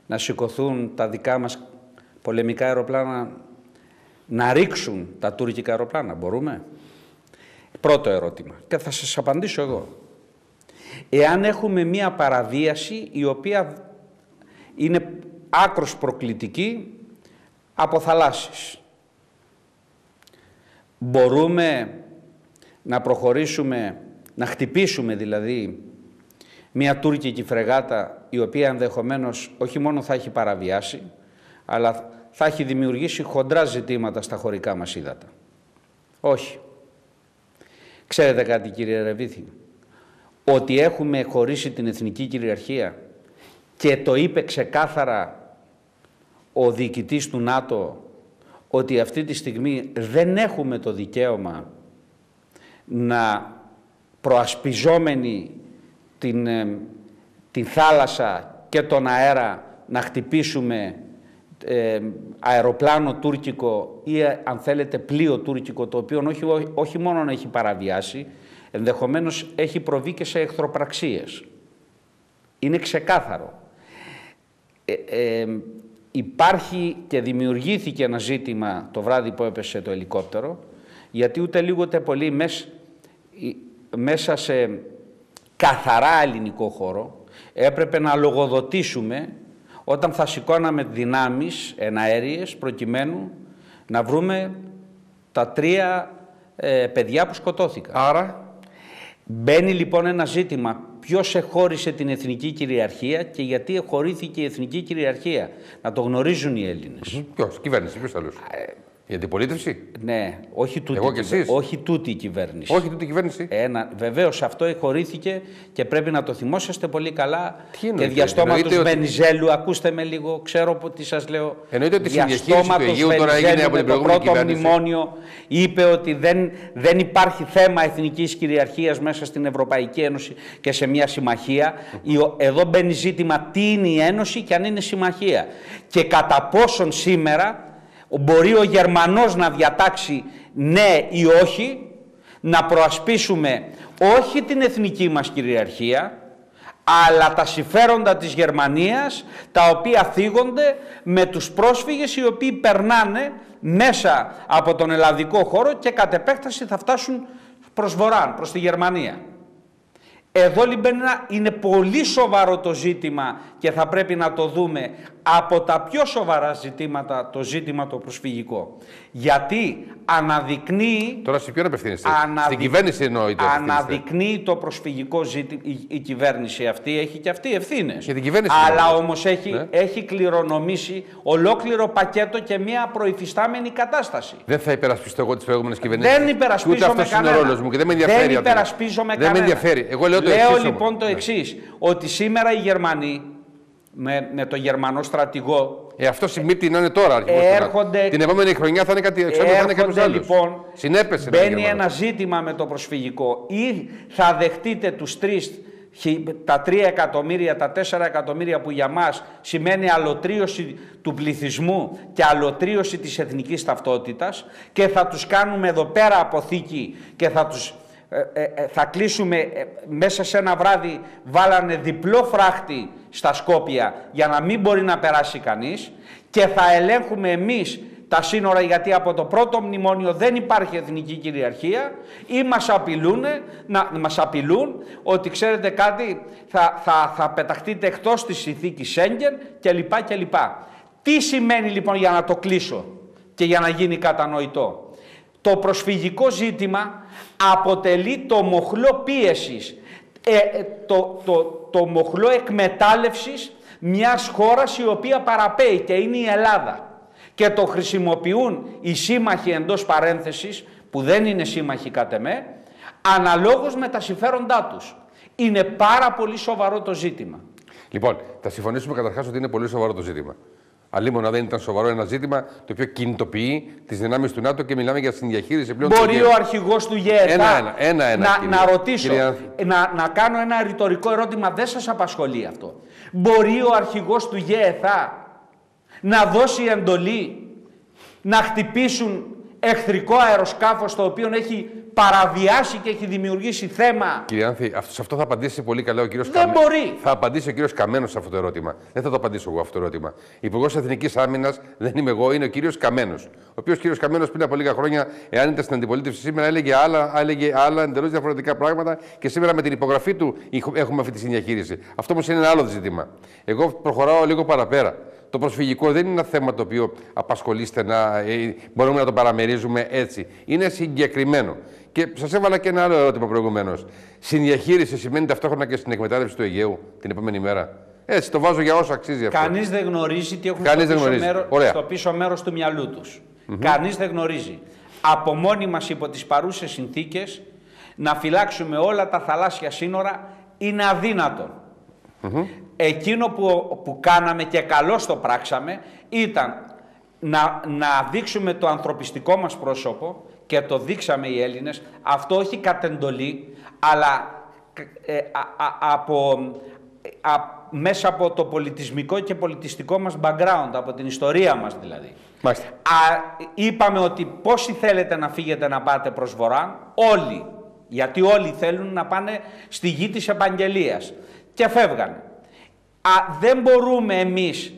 να σηκωθούν τα δικά μας πολεμικά αεροπλάνα να ρίξουν τα τουρκικά αεροπλάνα? Μπορούμε? Πρώτο ερώτημα. Και θα σας απαντήσω εγώ. Εάν έχουμε μία παραβίαση η οποία είναι άκρως προκλητική από θαλάσσης, μπορούμε να προχωρήσουμε να χτυπήσουμε δηλαδή μια τουρκική φρεγάτα η οποία ενδεχομένως όχι μόνο θα έχει παραβιάσει, αλλά θα έχει δημιουργήσει χοντρά ζητήματα στα χωρικά μας ύδατα. Όχι. Ξέρετε κάτι, κύριε Ρεβίθη, ότι έχουμε χωρίσει την εθνική κυριαρχία και το είπε ξεκάθαρα ο διοικητής του ΝΑΤΟ ότι αυτή τη στιγμή δεν έχουμε το δικαίωμα να προασπιζόμενοι την θάλασσα και τον αέρα να χτυπήσουμε αεροπλάνο τουρκικό ή αν θέλετε πλοίο τουρκικό, το οποίο όχι μόνο έχει παραβιάσει, ενδεχομένως έχει προβεί και σε εχθροπραξίες. Είναι ξεκάθαρο. Υπάρχει και δημιουργήθηκε ένα ζήτημα το βράδυ που έπεσε το ελικόπτερο, γιατί ούτε λίγο ούτε πολύ μέσα σε καθαρά ελληνικό χώρο έπρεπε να λογοδοτήσουμε όταν θα σηκώναμε δυνάμεις εναέριες προκειμένου να βρούμε τα 3 παιδιά που σκοτώθηκαν. Άρα μπαίνει λοιπόν ένα ζήτημα, ποιος εχώρισε την εθνική κυριαρχία και γιατί εχωρήθηκε η εθνική κυριαρχία. Να το γνωρίζουν οι Έλληνες. Ποιος, κυβέρνηση, ποιος άλλος. Η αντιπολίτευση. Ναι, όχι τούτη, εγώ και εσείς. Όχι τούτη η κυβέρνηση. Όχι τούτη η κυβέρνηση. Βεβαίως αυτό εχωρήθηκε και πρέπει να το θυμόσαστε πολύ καλά. Και διαστόματος Βενιζέλου, ακούστε με λίγο, ξέρω τι σας λέω. Εννοείται ότι η συνδιαχείριση του Αιγαίου τώρα έγινε από την προηγούμενη κυβέρνηση. Το πρώτο μνημόνιο είπε ότι δεν υπάρχει θέμα εθνικής κυριαρχίας μέσα στην Ευρωπαϊκή Ένωση και σε μια συμμαχία. Εδώ μπαίνει ζήτημα τι είναι η Ένωση και αν είναι συμμαχία. Και κατά πόσον σήμερα μπορεί ο Γερμανός να διατάξει ναι ή όχι, να προασπίσουμε όχι την εθνική μας κυριαρχία, αλλά τα συμφέροντα της Γερμανίας, τα οποία θίγονται με τους πρόσφυγες οι οποίοι περνάνε μέσα από τον ελλαδικό χώρο και κατ' επέκταση θα φτάσουν προς βορρά, προς τη Γερμανία. Εδώ λοιπόν είναι πολύ σοβαρό το ζήτημα και θα πρέπει να το δούμε από τα πιο σοβαρά ζητήματα, το ζήτημα το προσφυγικό. Γιατί αναδεικνύει... Τώρα σε ποιον απευθύνεστε, στην κυβέρνηση εννοείται. Αναδεικνύει το προσφυγικό ζήτημα, η κυβέρνηση αυτή έχει και αυτή ευθύνες. Για την κυβέρνηση. Αλλά όμως έχει κληρονομήσει ολόκληρο πακέτο και μια προϊφιστάμενη κατάσταση. Δεν θα υπερασπιστώ εγώ τις προηγούμενες κυβερνήσεις. Δεν υπερασπίζομαι κανένα. Ούτε αυτός είναι ο ρόλος μου και δεν με ενδιαφέρει. Δεν υπερασπίζομαι κανένα. Δεν με ενδιαφέρει. Εγώ λέω λοιπόν το εξής, ότι σήμερα οι Γερμανοί με το Γερμανό στρατηγό. Αυτό συμπίπτει να είναι τώρα. Την επόμενη χρονιά θα είναι κάτι άλλο. Λοιπόν, συνέπεσε. Μπαίνει ένα ζήτημα με το προσφυγικό. Ή θα δεχτείτε τους 3, τα 3 εκατομμύρια, τα 4 εκατομμύρια που για μας σημαίνει αλωτρίωση του πληθυσμού και αλωτρίωση της εθνικής ταυτότητας και θα τους κάνουμε εδώ πέρα αποθήκη και θα κλείσουμε μέσα σε ένα βράδυ, βάλανε διπλό φράχτη στα Σκόπια για να μην μπορεί να περάσει κανείς και θα ελέγχουμε εμείς τα σύνορα, γιατί από το πρώτο μνημόνιο δεν υπάρχει εθνική κυριαρχία ή μας απειλούν ότι ξέρετε κάτι θα πεταχτείτε εκτός της συνθήκης Σέγγεν κλπ. Τι σημαίνει λοιπόν, για να το κλείσω και για να γίνει κατανοητό? Το προσφυγικό ζήτημα αποτελεί το μοχλό πίεσης, το μοχλό εκμετάλλευσης μιας χώρας η οποία παραπέει και είναι η Ελλάδα. Και το χρησιμοποιούν οι σύμμαχοι εντός παρένθεσης, που δεν είναι σύμμαχοι κατ' εμέ, αναλόγως με τα συμφέροντά τους. Είναι πάρα πολύ σοβαρό το ζήτημα. Λοιπόν, θα συμφωνήσουμε καταρχάς ότι είναι πολύ σοβαρό το ζήτημα. Αλλήμον δεν ήταν σοβαρό ένα ζήτημα το οποίο κινητοποιεί τις δυνάμεις του ΝΑΤΟ και μιλάμε για συνδιαχείριση πλέον. Μπορεί ο αρχηγός του ΓΕΕΘΑ να ρωτήσω, να κάνω ένα ρητορικό ερώτημα, δεν σας απασχολεί αυτό? Μπορεί ο αρχηγός του ΓΕΕΘΑ να δώσει εντολή να χτυπήσουν εχθρικό αεροσκάφος το οποίο έχει παραβιάσει και έχει δημιουργήσει θέμα? Κύριε Άνθη, σε αυτό θα απαντήσει πολύ καλά ο κύριος Καμένος. Δεν μπορεί. Θα απαντήσει ο κύριος Καμένος σε αυτό το ερώτημα. Δεν θα το απαντήσω εγώ αυτό το ερώτημα. Υπουργός Εθνικής Άμυνας δεν είμαι εγώ, είναι ο κύριος Καμένος. Ο οποίος κύριος Καμένος πριν από λίγα χρόνια, εάν ήταν στην αντιπολίτευση σήμερα, έλεγε άλλα εντελώς διαφορετικά πράγματα και σήμερα με την υπογραφή του έχουμε αυτή τη συνδιαχείριση. Αυτό όμως είναι ένα άλλο ζήτημα. Εγώ προχωράω λίγο παραπέρα. Το προσφυγικό δεν είναι ένα θέμα το οποίο απασχολεί στενά, μπορούμε να το παραμερίζουμε έτσι. Είναι συγκεκριμένο. Και σας έβαλα και ένα άλλο ερώτημα προηγουμένως. Συνδιαχείριση σημαίνει ταυτόχρονα και στην εκμετάλλευση του Αιγαίου την επόμενη μέρα. Έτσι, το βάζω για όσο αξίζει αυτό. Κανείς δεν γνωρίζει τι έχουν στο πίσω μέρος του μυαλού τους. Κανείς δεν γνωρίζει. Από μόνοι μας υπό τις παρούσες συνθήκες να φυλάξουμε όλα τα θαλάσσια σύνορα είναι αδύνατο. Εκείνο που κάναμε και καλώς το πράξαμε ήταν να δείξουμε το ανθρωπιστικό μας πρόσωπο και το δείξαμε οι Έλληνες, αυτό όχι κατ' εντολή, αλλά μέσα από το πολιτισμικό και πολιτιστικό μας background, από την ιστορία μας δηλαδή. Είπαμε ότι πόσοι θέλετε να φύγετε να πάτε προς βορρά, όλοι, γιατί όλοι θέλουν να πάνε στη γη της επαγγελίας και φεύγανε. Δεν μπορούμε εμείς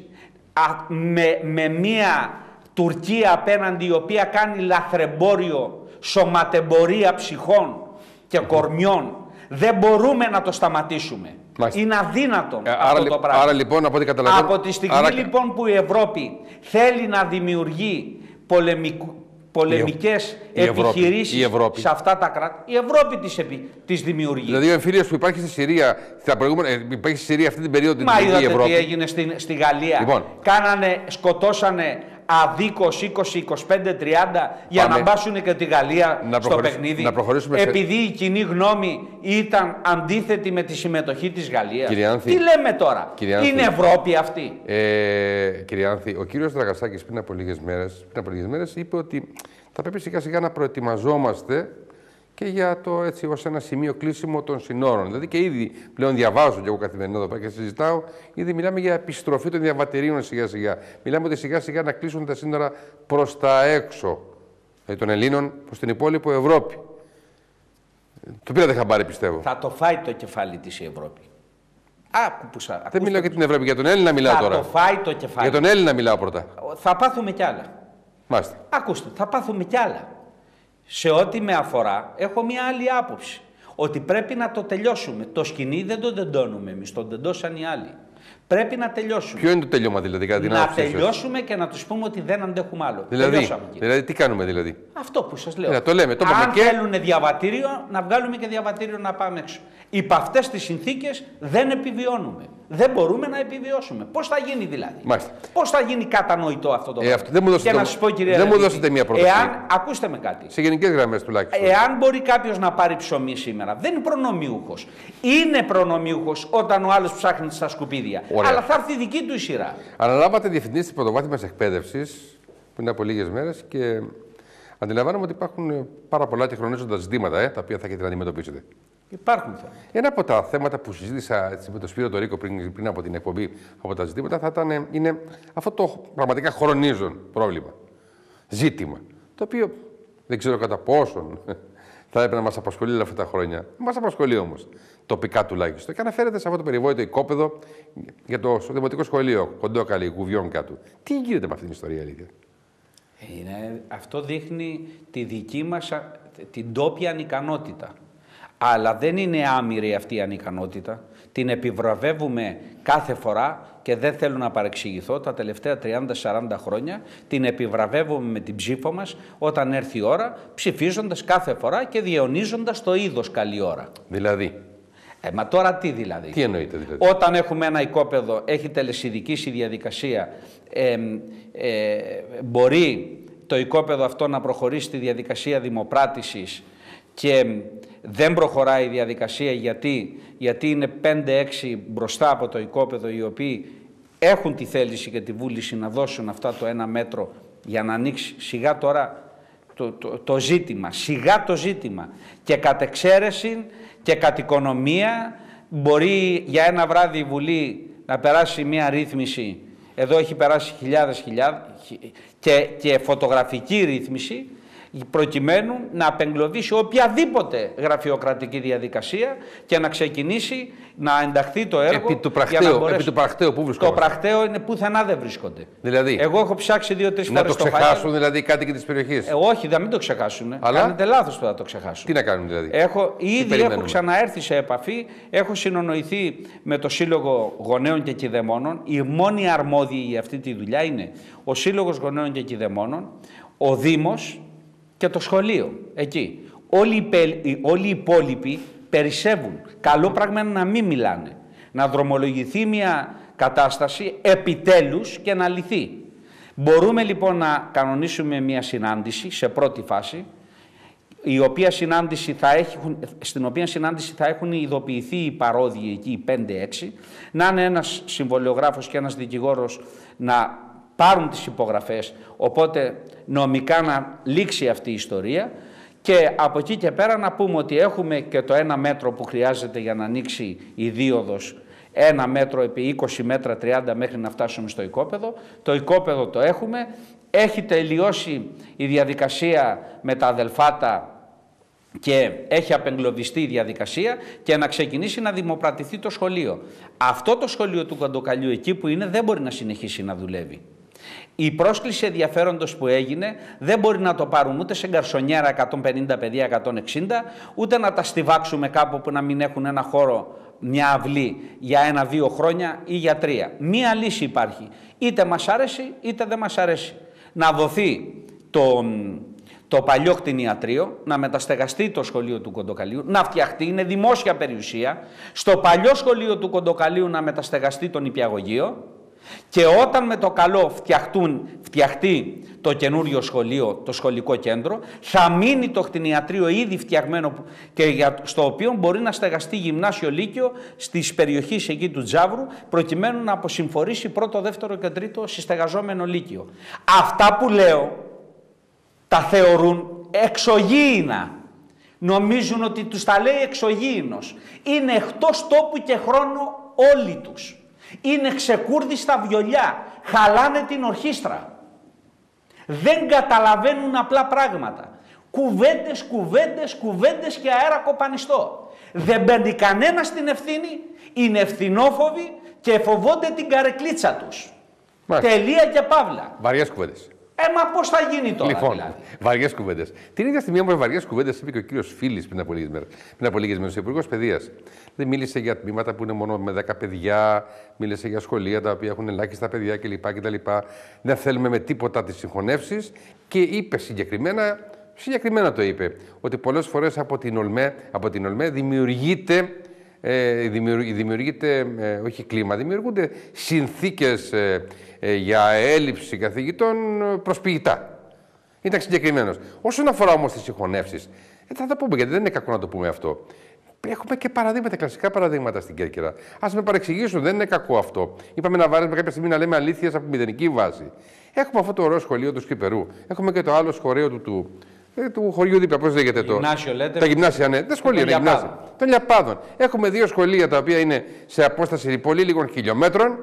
με μία Τουρκία απέναντι η οποία κάνει λαθρεμπόριο, σωματεμπορία ψυχών και κορμιών, δεν μπορούμε να το σταματήσουμε. Είναι αδύνατον αυτό το πράγμα. Άρα λοιπόν, από ό,τι καταλαβαίνω... Από τη στιγμή λοιπόν που η Ευρώπη θέλει να δημιουργεί πολεμικές επιχειρήσεις σε αυτά τα κράτη, η Ευρώπη τις δημιουργεί. Δηλαδή ο εμφύλιος που υπάρχει στη Συρία, υπάρχει στη Συρία αυτή την περίοδο... Μα είδατε τι έγινε στη Γαλλία. Λοιπόν. Σκοτώσανε αδίκως 20, 25, 30 για να μπάσουν και τη Γαλλία στο παιχνίδι. Επειδή η κοινή γνώμη ήταν αντίθετη με τη συμμετοχή της Γαλλίας. Τι λέμε τώρα, είναι Ευρώπη αυτή. Κύριε Άνθη, ο κύριος Δραγασάκης πριν από λίγες μέρες είπε ότι θα πρέπει σιγά σιγά να προετοιμαζόμαστε και για το έτσι ως ένα σημείο κλείσιμο των συνόρων. Δηλαδή και ήδη πλέον διαβάζω και εγώ καθημερινά εδώ πέρα και συζητάω, ήδη μιλάμε για επιστροφή των διαβατηρίων σιγά σιγά. Μιλάμε ότι σιγά σιγά να κλείσουν τα σύνορα προς τα έξω των Ελλήνων, προς την υπόλοιπη Ευρώπη. Το πήρατε χαμπάρι, πιστεύω. Θα το φάει το κεφάλι της η Ευρώπη. Δεν μιλάω για την Ευρώπη, για τον Έλληνα μιλάω τώρα. Θα το φάει το κεφάλι. Για τον Έλληνα μιλάω πρώτα. Θα πάθουμε κι άλλα. Μάλιστα. Ακούστε, θα πάθουμε κι άλλα. Σε ό,τι με αφορά, έχω μια άλλη άποψη. Ότι πρέπει να το τελειώσουμε. Το σκηνή δεν το τεντώνουμε εμείς, το τεντώσαν οι άλλοι. Πρέπει να τελειώσουμε. Ποιο είναι το τελειώμα δηλαδή, κατά την άποψή σας? Να τελειώσουμε και να τους πούμε ότι δεν αντέχουμε άλλο. Δηλαδή, τι κάνουμε δηλαδή? Αυτό που σας λέω. Το λέμε, αν θέλουν διαβατήριο, να βγάλουμε και διαβατήριο να πάμε έξω. Υπ' αυτές τις συνθήκες δεν επιβιώνουμε. Δεν μπορούμε να επιβιώσουμε. Πώς θα γίνει δηλαδή? Πώς θα γίνει κατανοητό αυτό το πράγμα? Και να σας πω, κύριε δεν μου δώσετε μια πρόταση. Ακούστε με κάτι. Σε γενικές γραμμές τουλάχιστον. Εάν μπορεί κάποιος να πάρει ψωμί σήμερα, δεν είναι προνομιούχος. Είναι προνομιούχος όταν ο άλλος ψάχνει στα σκουπίδια. Ωραία. Αλλά θα έρθει η δική του η σειρά. Αναλάβατε διευθυντής της πρωτοβάθμιας εκπαίδευσης πριν από λίγες μέρες και αντιλαμβάνομαι ότι υπάρχουν πάρα πολλά και χρονίζοντα ζητήματα τα οποία θα έχετε να αντιμετωπίσετε. Υπάρχουν θέματα. Ένα από τα θέματα που συζήτησα με τον Σπύρο Τωρίκο πριν από την εκπομπή από τα ζητήματα είναι αυτό το πραγματικά χρονίζον πρόβλημα. Ζήτημα. Το οποίο δεν ξέρω κατά πόσον θα έπρεπε να μας απασχολεί όλα αυτά τα χρόνια. Μας απασχολεί όμως, τοπικά τουλάχιστον. Και αναφέρεται σε αυτό το περιβόητο οικόπεδο για το δημοτικό σχολείο, Κοντόκαλη, Γουβιών κάτω. Τι γίνεται με αυτήν την ιστορία, αλήθεια? Αυτό δείχνει τη δική μας την τόπια ανικανότητα. Αλλά δεν είναι άμυρη αυτή η ανικανότητα. Την επιβραβεύουμε κάθε φορά και δεν θέλω να παρεξηγηθώ. Τα τελευταία 30-40 χρόνια την επιβραβεύουμε με την ψήφο μας όταν έρθει η ώρα, ψηφίζοντας κάθε φορά και διαιωνίζοντας το είδος καλή ώρα. Δηλαδή? Μα τώρα τι δηλαδή? Τι εννοείται δηλαδή? Όταν έχουμε ένα οικόπεδο, έχει τελεσιδικήσει η διαδικασία, μπορεί το οικόπεδο αυτό να προχωρήσει στη διαδικασία δημοπράτησης και δεν προχωράει η διαδικασία γιατί είναι 5-6 μπροστά από το οικόπεδο οι οποίοι έχουν τη θέληση και τη βούληση να δώσουν αυτά το 1 μέτρο για να ανοίξει σιγά τώρα το ζήτημα, σιγά το ζήτημα. Και κατ' εξαίρεση και κατ' οικονομία μπορεί για ένα βράδυ η Βουλή να περάσει μια ρύθμιση, εδώ έχει περάσει χιλιάδες και φωτογραφική ρύθμιση, προκειμένου να απεγκλωβίσει οποιαδήποτε γραφειοκρατική διαδικασία και να ξεκινήσει να ενταχθεί το έργο. Επί του πρακτέου, πού βρισκόμαστε? Το πρακτέο είναι πουθενά δεν βρίσκονται. Δηλαδή, εγώ έχω ψάξει 2-3 φορές. Να το ξεχάσουν δηλαδή κάτοικοι της περιοχής? Όχι, δεν μην το ξεχάσουν. Αλλά κάνετε λάθος που θα το ξεχάσουν. Τι να κάνουν δηλαδή? Ήδη έχω ξαναέρθει σε επαφή, έχω συνονοηθεί με το Σύλλογο Γονέων και Κηδεμόνων. Οι μόνοι αρμόδιοι για αυτή τη δουλειά είναι ο Σύλλογος Γονέων και Κηδεμόνων, ο Δήμος και το σχολείο εκεί. Όλοι οι υπόλοιποι περισσεύουν. Καλό πράγμα είναι να μην μιλάνε. Να δρομολογηθεί μια κατάσταση επιτέλους και να λυθεί. Μπορούμε λοιπόν να κανονίσουμε μια συνάντηση σε πρώτη φάση, στην οποία συνάντηση θα έχουν ειδοποιηθεί οι παρόδιοι εκεί, οι 5-6, να είναι ένας συμβολιογράφος και ένας δικηγόρος να πάρουν τις υπογραφές, οπότε νομικά να λήξει αυτή η ιστορία και από εκεί και πέρα να πούμε ότι έχουμε και το 1 μέτρο που χρειάζεται για να ανοίξει η δίωδος, 1 μέτρο επί 20 μέτρα 30 μέχρι να φτάσουμε στο οικόπεδο. Το οικόπεδο το έχουμε, έχει τελειώσει η διαδικασία με τα αδελφάτα και έχει απεγκλωβιστεί η διαδικασία και να ξεκινήσει να δημοπρατηθεί το σχολείο. Αυτό το σχολείο του Κοντοκαλιού εκεί που είναι δεν μπορεί να συνεχίσει να δουλεύει. Η πρόσκληση ενδιαφέροντος που έγινε δεν μπορεί να το πάρουν ούτε σε γκαρσονιέρα 150 παιδιά, 160, ούτε να τα στιβάξουμε κάπου που να μην έχουν ένα χώρο, μια αυλή για 1-2 χρόνια ή για 3. Μία λύση υπάρχει. Είτε μας αρέσει είτε δεν μας αρέσει. Να δοθεί το παλιό κτηνιατρίο, να μεταστεγαστεί το σχολείο του Κοντοκαλιού, να φτιαχτεί, είναι δημόσια περιουσία, στο παλιό σχολείο του Κοντοκαλιού να μεταστεγαστεί το νηπιαγωγείο και όταν με το καλό φτιαχτεί το καινούριο σχολείο, το σχολικό κέντρο, θα μείνει το κτηνιατρίο ήδη φτιαγμένο και στο οποίο μπορεί να στεγαστεί γυμνάσιο λύκειο στις περιοχές εκεί του Τζαύρου, προκειμένου να αποσυμφορήσει πρώτο, δεύτερο και τρίτο συστεγαζόμενο λύκειο. Αυτά που λέω τα θεωρούν εξωγήινα. Νομίζουν ότι τους τα λέει εξωγήινος. Είναι εκτός τόπου και χρόνου όλοι τους. Είναι ξεκούρδοι στα βιολιά. Χαλάνε την ορχήστρα. Δεν καταλαβαίνουν απλά πράγματα. Κουβέντες, κουβέντες, κουβέντες και αέρα κοπανιστό. Δεν μπαίνει κανένα στην ευθύνη. Είναι ευθυνόφοβοι και φοβόνται την καρεκλίτσα τους. Τελεία και παύλα. Βαριές κουβέντες. Μα πώς θα γίνει τώρα, λοιπόν, δηλαδή. Βαριές κουβέντες. Την ίδια στιγμή όμως βαριές κουβέντες είπε και ο κύριος Φίλης πριν από λίγες μέρες, ο Υπουργός Παιδείας. Δεν μίλησε για τμήματα που είναι μόνο με 10 παιδιά, μίλησε για σχολεία τα οποία έχουν ελάχιστα παιδιά κλπ. Δεν θέλουμε με τίποτα τις συγχωνεύσεις και είπε συγκεκριμένα το είπε, ότι πολλές φορές από την ΟΛΜΕ δημιουργείται όχι κλίμα, δημιουργούνται συνθήκες για έλλειψη καθηγητών προσποιητά. Ήταν συγκεκριμένος. Όσον αφορά όμως τις συγχωνεύσεις, θα το πούμε γιατί δεν είναι κακό να το πούμε αυτό. Έχουμε και παραδείγματα, κλασικά παραδείγματα στην Κέρκυρα. Ας με παρεξηγήσουν, δεν είναι κακό αυτό. Είπαμε να βάρουμε κάποια στιγμή να λέμε αλήθειες από μηδενική βάση. Έχουμε αυτό το ωραίο σχολείο του Σκυπερού. Έχουμε και το άλλο σχολείο του χωριού δίπλα, πώς λέγεται το. Γυμνάσιο, λέτε. Τα γυμνάσια, ναι. Δεν σχολεία, είναι γυμνάσια. Των Λιαπάδων. Έχουμε 2 σχολεία τα οποία είναι σε απόσταση πολύ λίγων χιλιόμετρων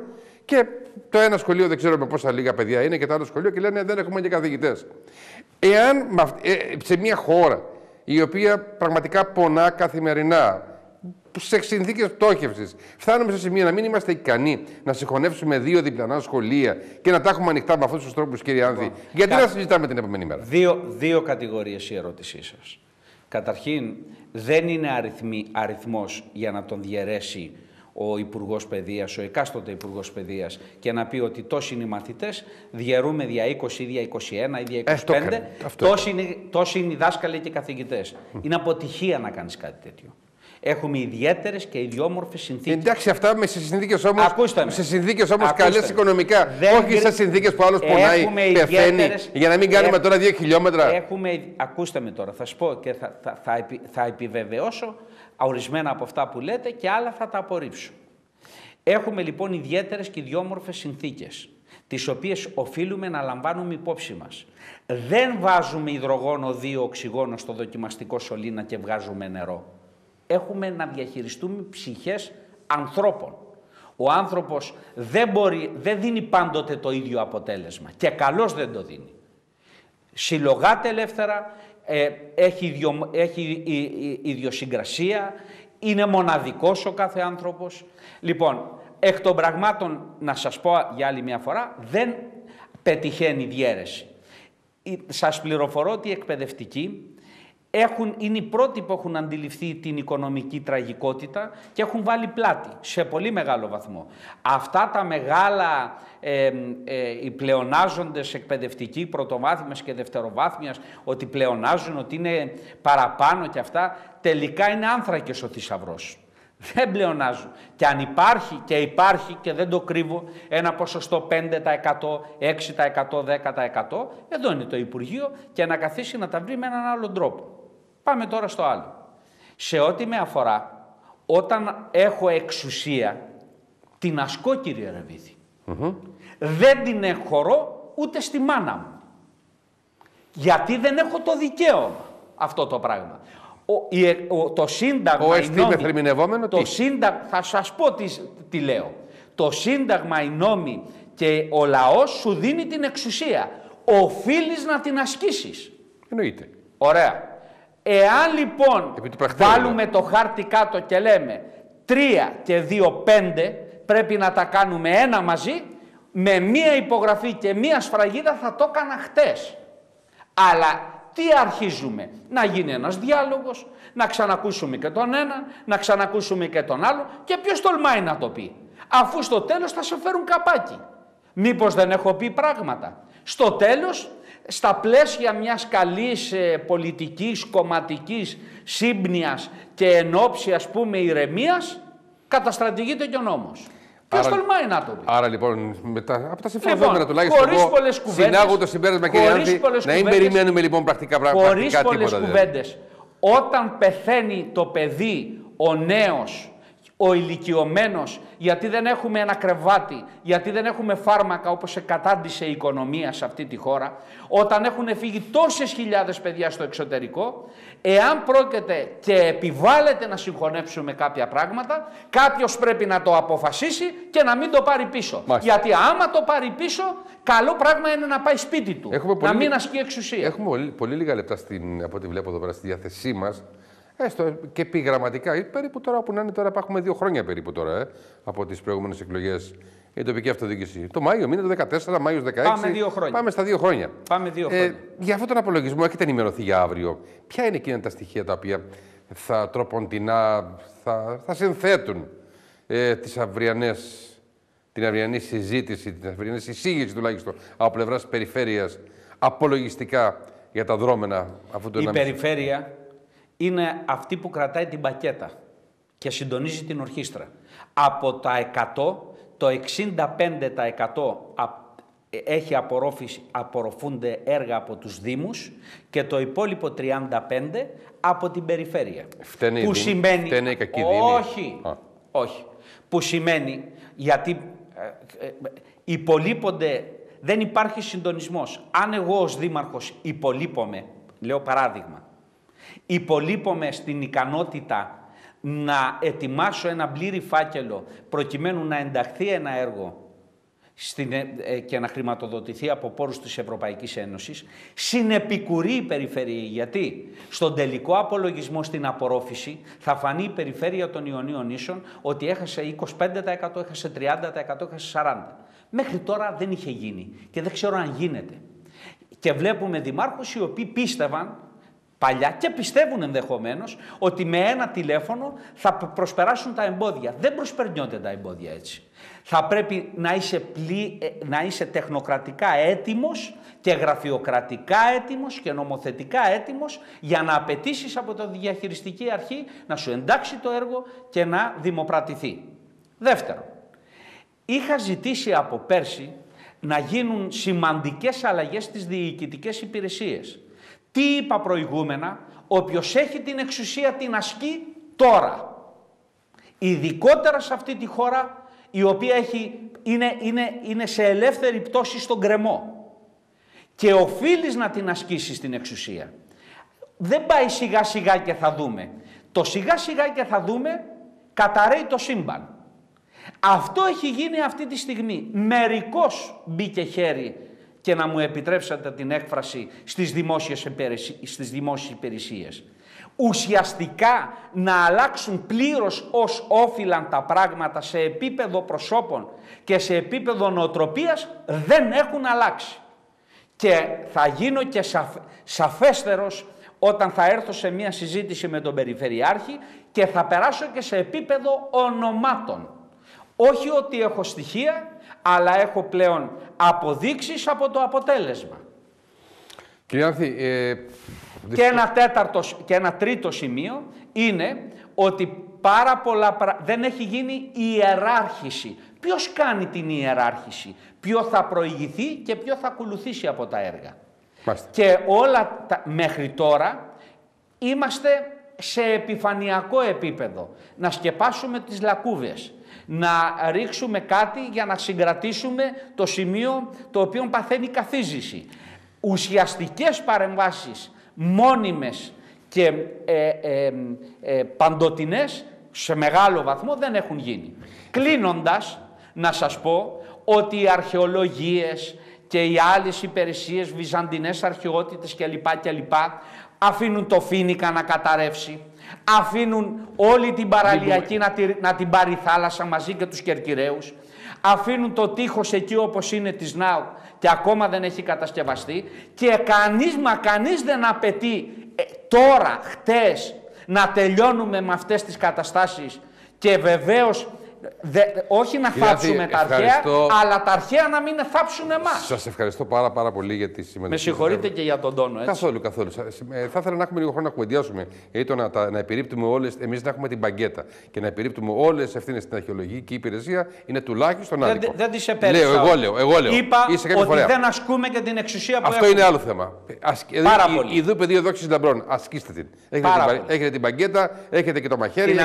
και το ένα σχολείο δεν ξέρω με πόσα λίγα παιδιά είναι και το άλλο σχολείο και λένε δεν έχουμε και καθηγητές. Εάν σε μια χώρα η οποία πραγματικά πονά καθημερινά, σε συνθήκες πτώχευσης, φτάνουμε σε σημείο να μην είμαστε ικανοί να συγχωνεύσουμε 2 διπλανά σχολεία και να τα έχουμε ανοιχτά με αυτούς τους τρόπους, κύριε Άνθη, γιατί να συζητάμε την επόμενη μέρα. Δύο κατηγορίες η ερώτησή σας. Καταρχήν, δεν είναι αριθμός για να τον διαιρέσει ο Υπουργός Παιδείας, ο εκάστοτε Υπουργός Παιδείας και να πει ότι τόσοι είναι οι μαθητές, διαιρούμε δια 20 ή δια 21 ή δια 25, τόσοι είναι οι δάσκαλοι και οι καθηγητές. Είναι αποτυχία να κάνεις κάτι τέτοιο. Έχουμε ιδιαίτερες και ιδιόμορφες συνθήκες. Εντάξει, αυτά σε συνθήκες όμως καλές οικονομικά. Όχι σε συνθήκες που άλλος πονάει, πεθαίνει, για να μην κάνουμε τώρα 2 χιλιόμετρα. Ακούστε με τώρα, θα σου πω και θα επιβεβαιώσω ορισμένα από αυτά που λέτε και άλλα θα τα απορρίψω. Έχουμε λοιπόν ιδιαίτερες και ιδιόμορφες συνθήκες, τις οποίες οφείλουμε να λαμβάνουμε υπόψη μας. Δεν βάζουμε υδρογόνο 2 οξυγόνο στο δοκιμαστικό σωλήνα και βγάζουμε νερό. Έχουμε να διαχειριστούμε ψυχές ανθρώπων. Ο άνθρωπος δεν δίνει πάντοτε το ίδιο αποτέλεσμα και καλώς δεν το δίνει. Συλλογάται ελεύθερα, έχει ιδιοσυγκρασία, είναι μοναδικός ο κάθε άνθρωπος. Λοιπόν, εκ των πραγμάτων, να σας πω για άλλη μια φορά, δεν πετυχαίνει διαίρεση. Σας πληροφορώ ότι οι εκπαιδευτικοί είναι οι πρώτοι που έχουν αντιληφθεί την οικονομική τραγικότητα και έχουν βάλει πλάτη σε πολύ μεγάλο βαθμό. Αυτά τα μεγάλα οι πλεονάζοντες εκπαιδευτικοί πρωτοβάθμιας και δευτεροβάθμιας, ότι πλεονάζουν, ότι είναι παραπάνω και αυτά, τελικά είναι άνθρακες ο θησαυρός. Δεν πλεονάζουν. Και αν υπάρχει και δεν το κρύβω ένα ποσοστό 5%, 6%, 10%, εδώ είναι το Υπουργείο και να καθίσει να τα βρει με έναν άλλον τρόπο. Πάμε τώρα στο άλλο. Σε ό,τι με αφορά, όταν έχω εξουσία, την ασκώ, κύριε Ρεβίδη. Δεν την εκχωρώ ούτε στη μάνα μου. Γιατί δεν έχω το δικαίωμα αυτό το πράγμα. Το Σύνταγμα, θα σας πω τι λέω. Το Σύνταγμα, οι νόμοι και ο λαός σου δίνει την εξουσία. Οφείλεις να την ασκήσεις. Εννοείται. Ωραία. Εάν λοιπόν βάλουμε το χάρτη κάτω και λέμε 3 και 2, 5, πρέπει να τα κάνουμε ένα μαζί, με μία υπογραφή και μία σφραγίδα θα το έκανα χτες. Αλλά τι αρχίζουμε? Να γίνει ένας διάλογος, να ξανακούσουμε και τον έναν, να ξανακούσουμε και τον άλλο, και ποιος τολμάει να το πει? Αφού στο τέλος θα σε φέρουν καπάκι. Μήπως δεν έχω πει πράγματα? Στο τέλος, στα πλαίσια μιας καλής πολιτικής, κομματικής σύμπνοιας και ενόψη, ας πούμε, ηρεμίας, καταστρατηγείται και ο νόμος. Ποιος τολμάει να το πει? Άρα λοιπόν, από τα συμφωνούμενα τουλάχιστον, συνάγω το συμπέρασμα, κύριε Άνθη, να μην περιμένουμε λοιπόν πρακτικά τίποτα. Χωρίς πολλές κουβέντες. Όταν πεθαίνει το παιδί, ο νέος, ο ηλικιωμένος, γιατί δεν έχουμε ένα κρεβάτι, γιατί δεν έχουμε φάρμακα όπως κατάντησε η οικονομία σε αυτή τη χώρα, όταν έχουν φύγει τόσες χιλιάδες παιδιά στο εξωτερικό, εάν πρόκειται και επιβάλλεται να συγχωνεύσουμε κάποια πράγματα, κάποιος πρέπει να το αποφασίσει και να μην το πάρει πίσω. Γιατί άμα το πάρει πίσω, καλό πράγμα είναι να πάει σπίτι του, να μην ασκεί εξουσία. Έχουμε πολύ λίγα λεπτά, από ό,τι βλέπω εδώ πέρα, στη διάθεσή μας. Έστω και επιγραμματικά, περίπου τώρα που να είναι, τώρα έχουμε 2 χρόνια περίπου τώρα, από τις προηγούμενες εκλογές, η τοπική αυτοδιοίκηση. Το Μάιο, μήνα το 14, Μάιος 16. Πάμε 2 χρόνια. Πάμε στα 2 χρόνια. Πάμε 2 χρόνια. Για αυτόν τον απολογισμό έχετε ενημερωθεί για αύριο? Ποια είναι εκείνα τα στοιχεία τα οποία θα τροποντινά, θα συνθέτουν την αυριανή συζήτηση, την αυριανή εισήγηση τουλάχιστον από πλευράς περιφέρειας, απολογιστικά για τα δρόμενα αυτού του 1,5? Η περιφέρεια είναι αυτή που κρατάει την πακέτα και συντονίζει την ορχήστρα. Από τα 100, το 65% απορροφούνται έργα από τους Δήμους και το υπόλοιπο 35% από την περιφέρεια. Φταίνε οι κακοί Δήμοι? Όχι. Που σημαίνει, γιατί υπολείπονται, δεν υπάρχει συντονισμός. Αν εγώ ως δήμαρχος υπολείπομαι, λέω παράδειγμα, υπολείπομαι στην ικανότητα να ετοιμάσω ένα πλήρη φάκελο προκειμένου να ενταχθεί ένα έργο και να χρηματοδοτηθεί από πόρους της Ευρωπαϊκής Ένωσης, συνεπικουρεί η περιφέρεια. Γιατί στον τελικό απολογισμό, στην απορρόφηση, θα φανεί η περιφέρεια των Ιωνίων Νήσων ότι έχασε 25%, έχασε 30%, έχασε 40%. Μέχρι τώρα δεν είχε γίνει και δεν ξέρω αν γίνεται. Και βλέπουμε δημάρχους οι οποίοι πίστευαν παλιά και πιστεύουν ενδεχομένως ότι με ένα τηλέφωνο θα προσπεράσουν τα εμπόδια. Δεν προσπερνιόνται τα εμπόδια έτσι. Θα πρέπει να είσαι τεχνοκρατικά έτοιμος και γραφειοκρατικά έτοιμος και νομοθετικά έτοιμος για να απαιτήσεις από τη διαχειριστική αρχή να σου εντάξει το έργο και να δημοπρατηθεί. Δεύτερον, είχα ζητήσει από πέρσι να γίνουν σημαντικές αλλαγές στις διοικητικές υπηρεσίες. Τι είπα προηγούμενα? Όποιος έχει την εξουσία την ασκεί τώρα. Ειδικότερα σε αυτή τη χώρα η οποία είναι σε ελεύθερη πτώση στον γκρεμό. Και οφείλεις να την ασκήσεις την εξουσία. Δεν πάει σιγά σιγά και θα δούμε. Το σιγά σιγά και θα δούμε καταραίει το σύμπαν. Αυτό έχει γίνει αυτή τη στιγμή. Μερικώς μπήκε χέρι, και να μου επιτρέψετε την έκφραση, στις δημόσιες υπηρεσίες. Ουσιαστικά να αλλάξουν πλήρως ως όφυλαν τα πράγματα σε επίπεδο προσώπων και σε επίπεδο νοοτροπίας δεν έχουν αλλάξει. Και θα γίνω και σαφέστερος όταν θα έρθω σε μια συζήτηση με τον Περιφερειάρχη και θα περάσω και σε επίπεδο ονομάτων. Όχι ότι έχω στοιχεία, αλλά έχω πλέον αποδείξεις από το αποτέλεσμα. Κύριε Άνθη, και ένα τρίτο σημείο είναι ότι πάρα πολλά δεν έχει γίνει ιεράρχηση. Ποιος κάνει την ιεράρχηση, ποιο θα προηγηθεί και ποιο θα ακολουθήσει από τα έργα. Μάλιστα. Και όλα μέχρι τώρα είμαστε σε επιφανειακό επίπεδο. Να σκεπάσουμε τις λακκούβες, να ρίξουμε κάτι για να συγκρατήσουμε το σημείο το οποίο παθαίνει καθίζηση. Ουσιαστικές παρεμβάσεις, μόνιμες και παντοτινές, σε μεγάλο βαθμό δεν έχουν γίνει. Κλείνοντας, να σας πω ότι οι αρχαιολογίες και οι άλλες υπηρεσίες, βυζαντινές αρχαιότητες κλπ. Αφήνουν το Φοίνικα να καταρρεύσει, αφήνουν όλη την παραλιακή να την πάρει η θάλασσα μαζί και τους Κερκυραίους, αφήνουν το τείχος εκεί όπως είναι της Νάου και ακόμα δεν έχει κατασκευαστεί και κανείς δεν απαιτεί τώρα, χτες, να τελειώνουμε με αυτές τις καταστάσεις και βεβαίως όχι να θάψουμε τα αρχαία, αλλά τα αρχαία να μην θάψουν εμάς. Σας ευχαριστώ πάρα πολύ για τη συμμετοχή. Με συγχωρείτε και για τον τόνο, έτσι. Καθόλου. Θα ήθελα να έχουμε λίγο χρόνο να κουβεντιάσουμε. Γιατί να επιρρύπτουμε όλες, εμείς να έχουμε την μπαγκέτα και να επιρρύπτουμε όλες τις ευθύνες στην αρχαιολογική υπηρεσία είναι τουλάχιστον άδικο. Δεν τις επέριψα. Εγώ λέω. Είπα ότι δεν ασκούμε και την εξουσία που αυτό έχουμε. Είναι άλλο θέμα. Πάρα πολύ. Ιδού πεδίο δόξης λαμπρών. Ασκήστε την. Έχετε την μπαγκέτα, έχετε και το μαχαίρι,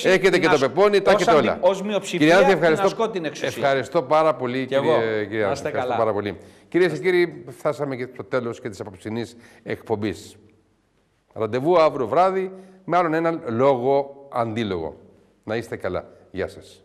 έχετε και το πεπόνι, τα έχετε όλα. Ως μειοψηφία την ασκώ την εξουσία. Ευχαριστώ πάρα πολύ, κύριε Άνθη. Πάρα πολύ. Κυρίες και κύριοι, φτάσαμε και στο τέλος και της απόψινής εκπομπής. Ραντεβού αύριο βράδυ με άλλον έναν λόγο αντίλογο. Να είστε καλά. Γεια σας.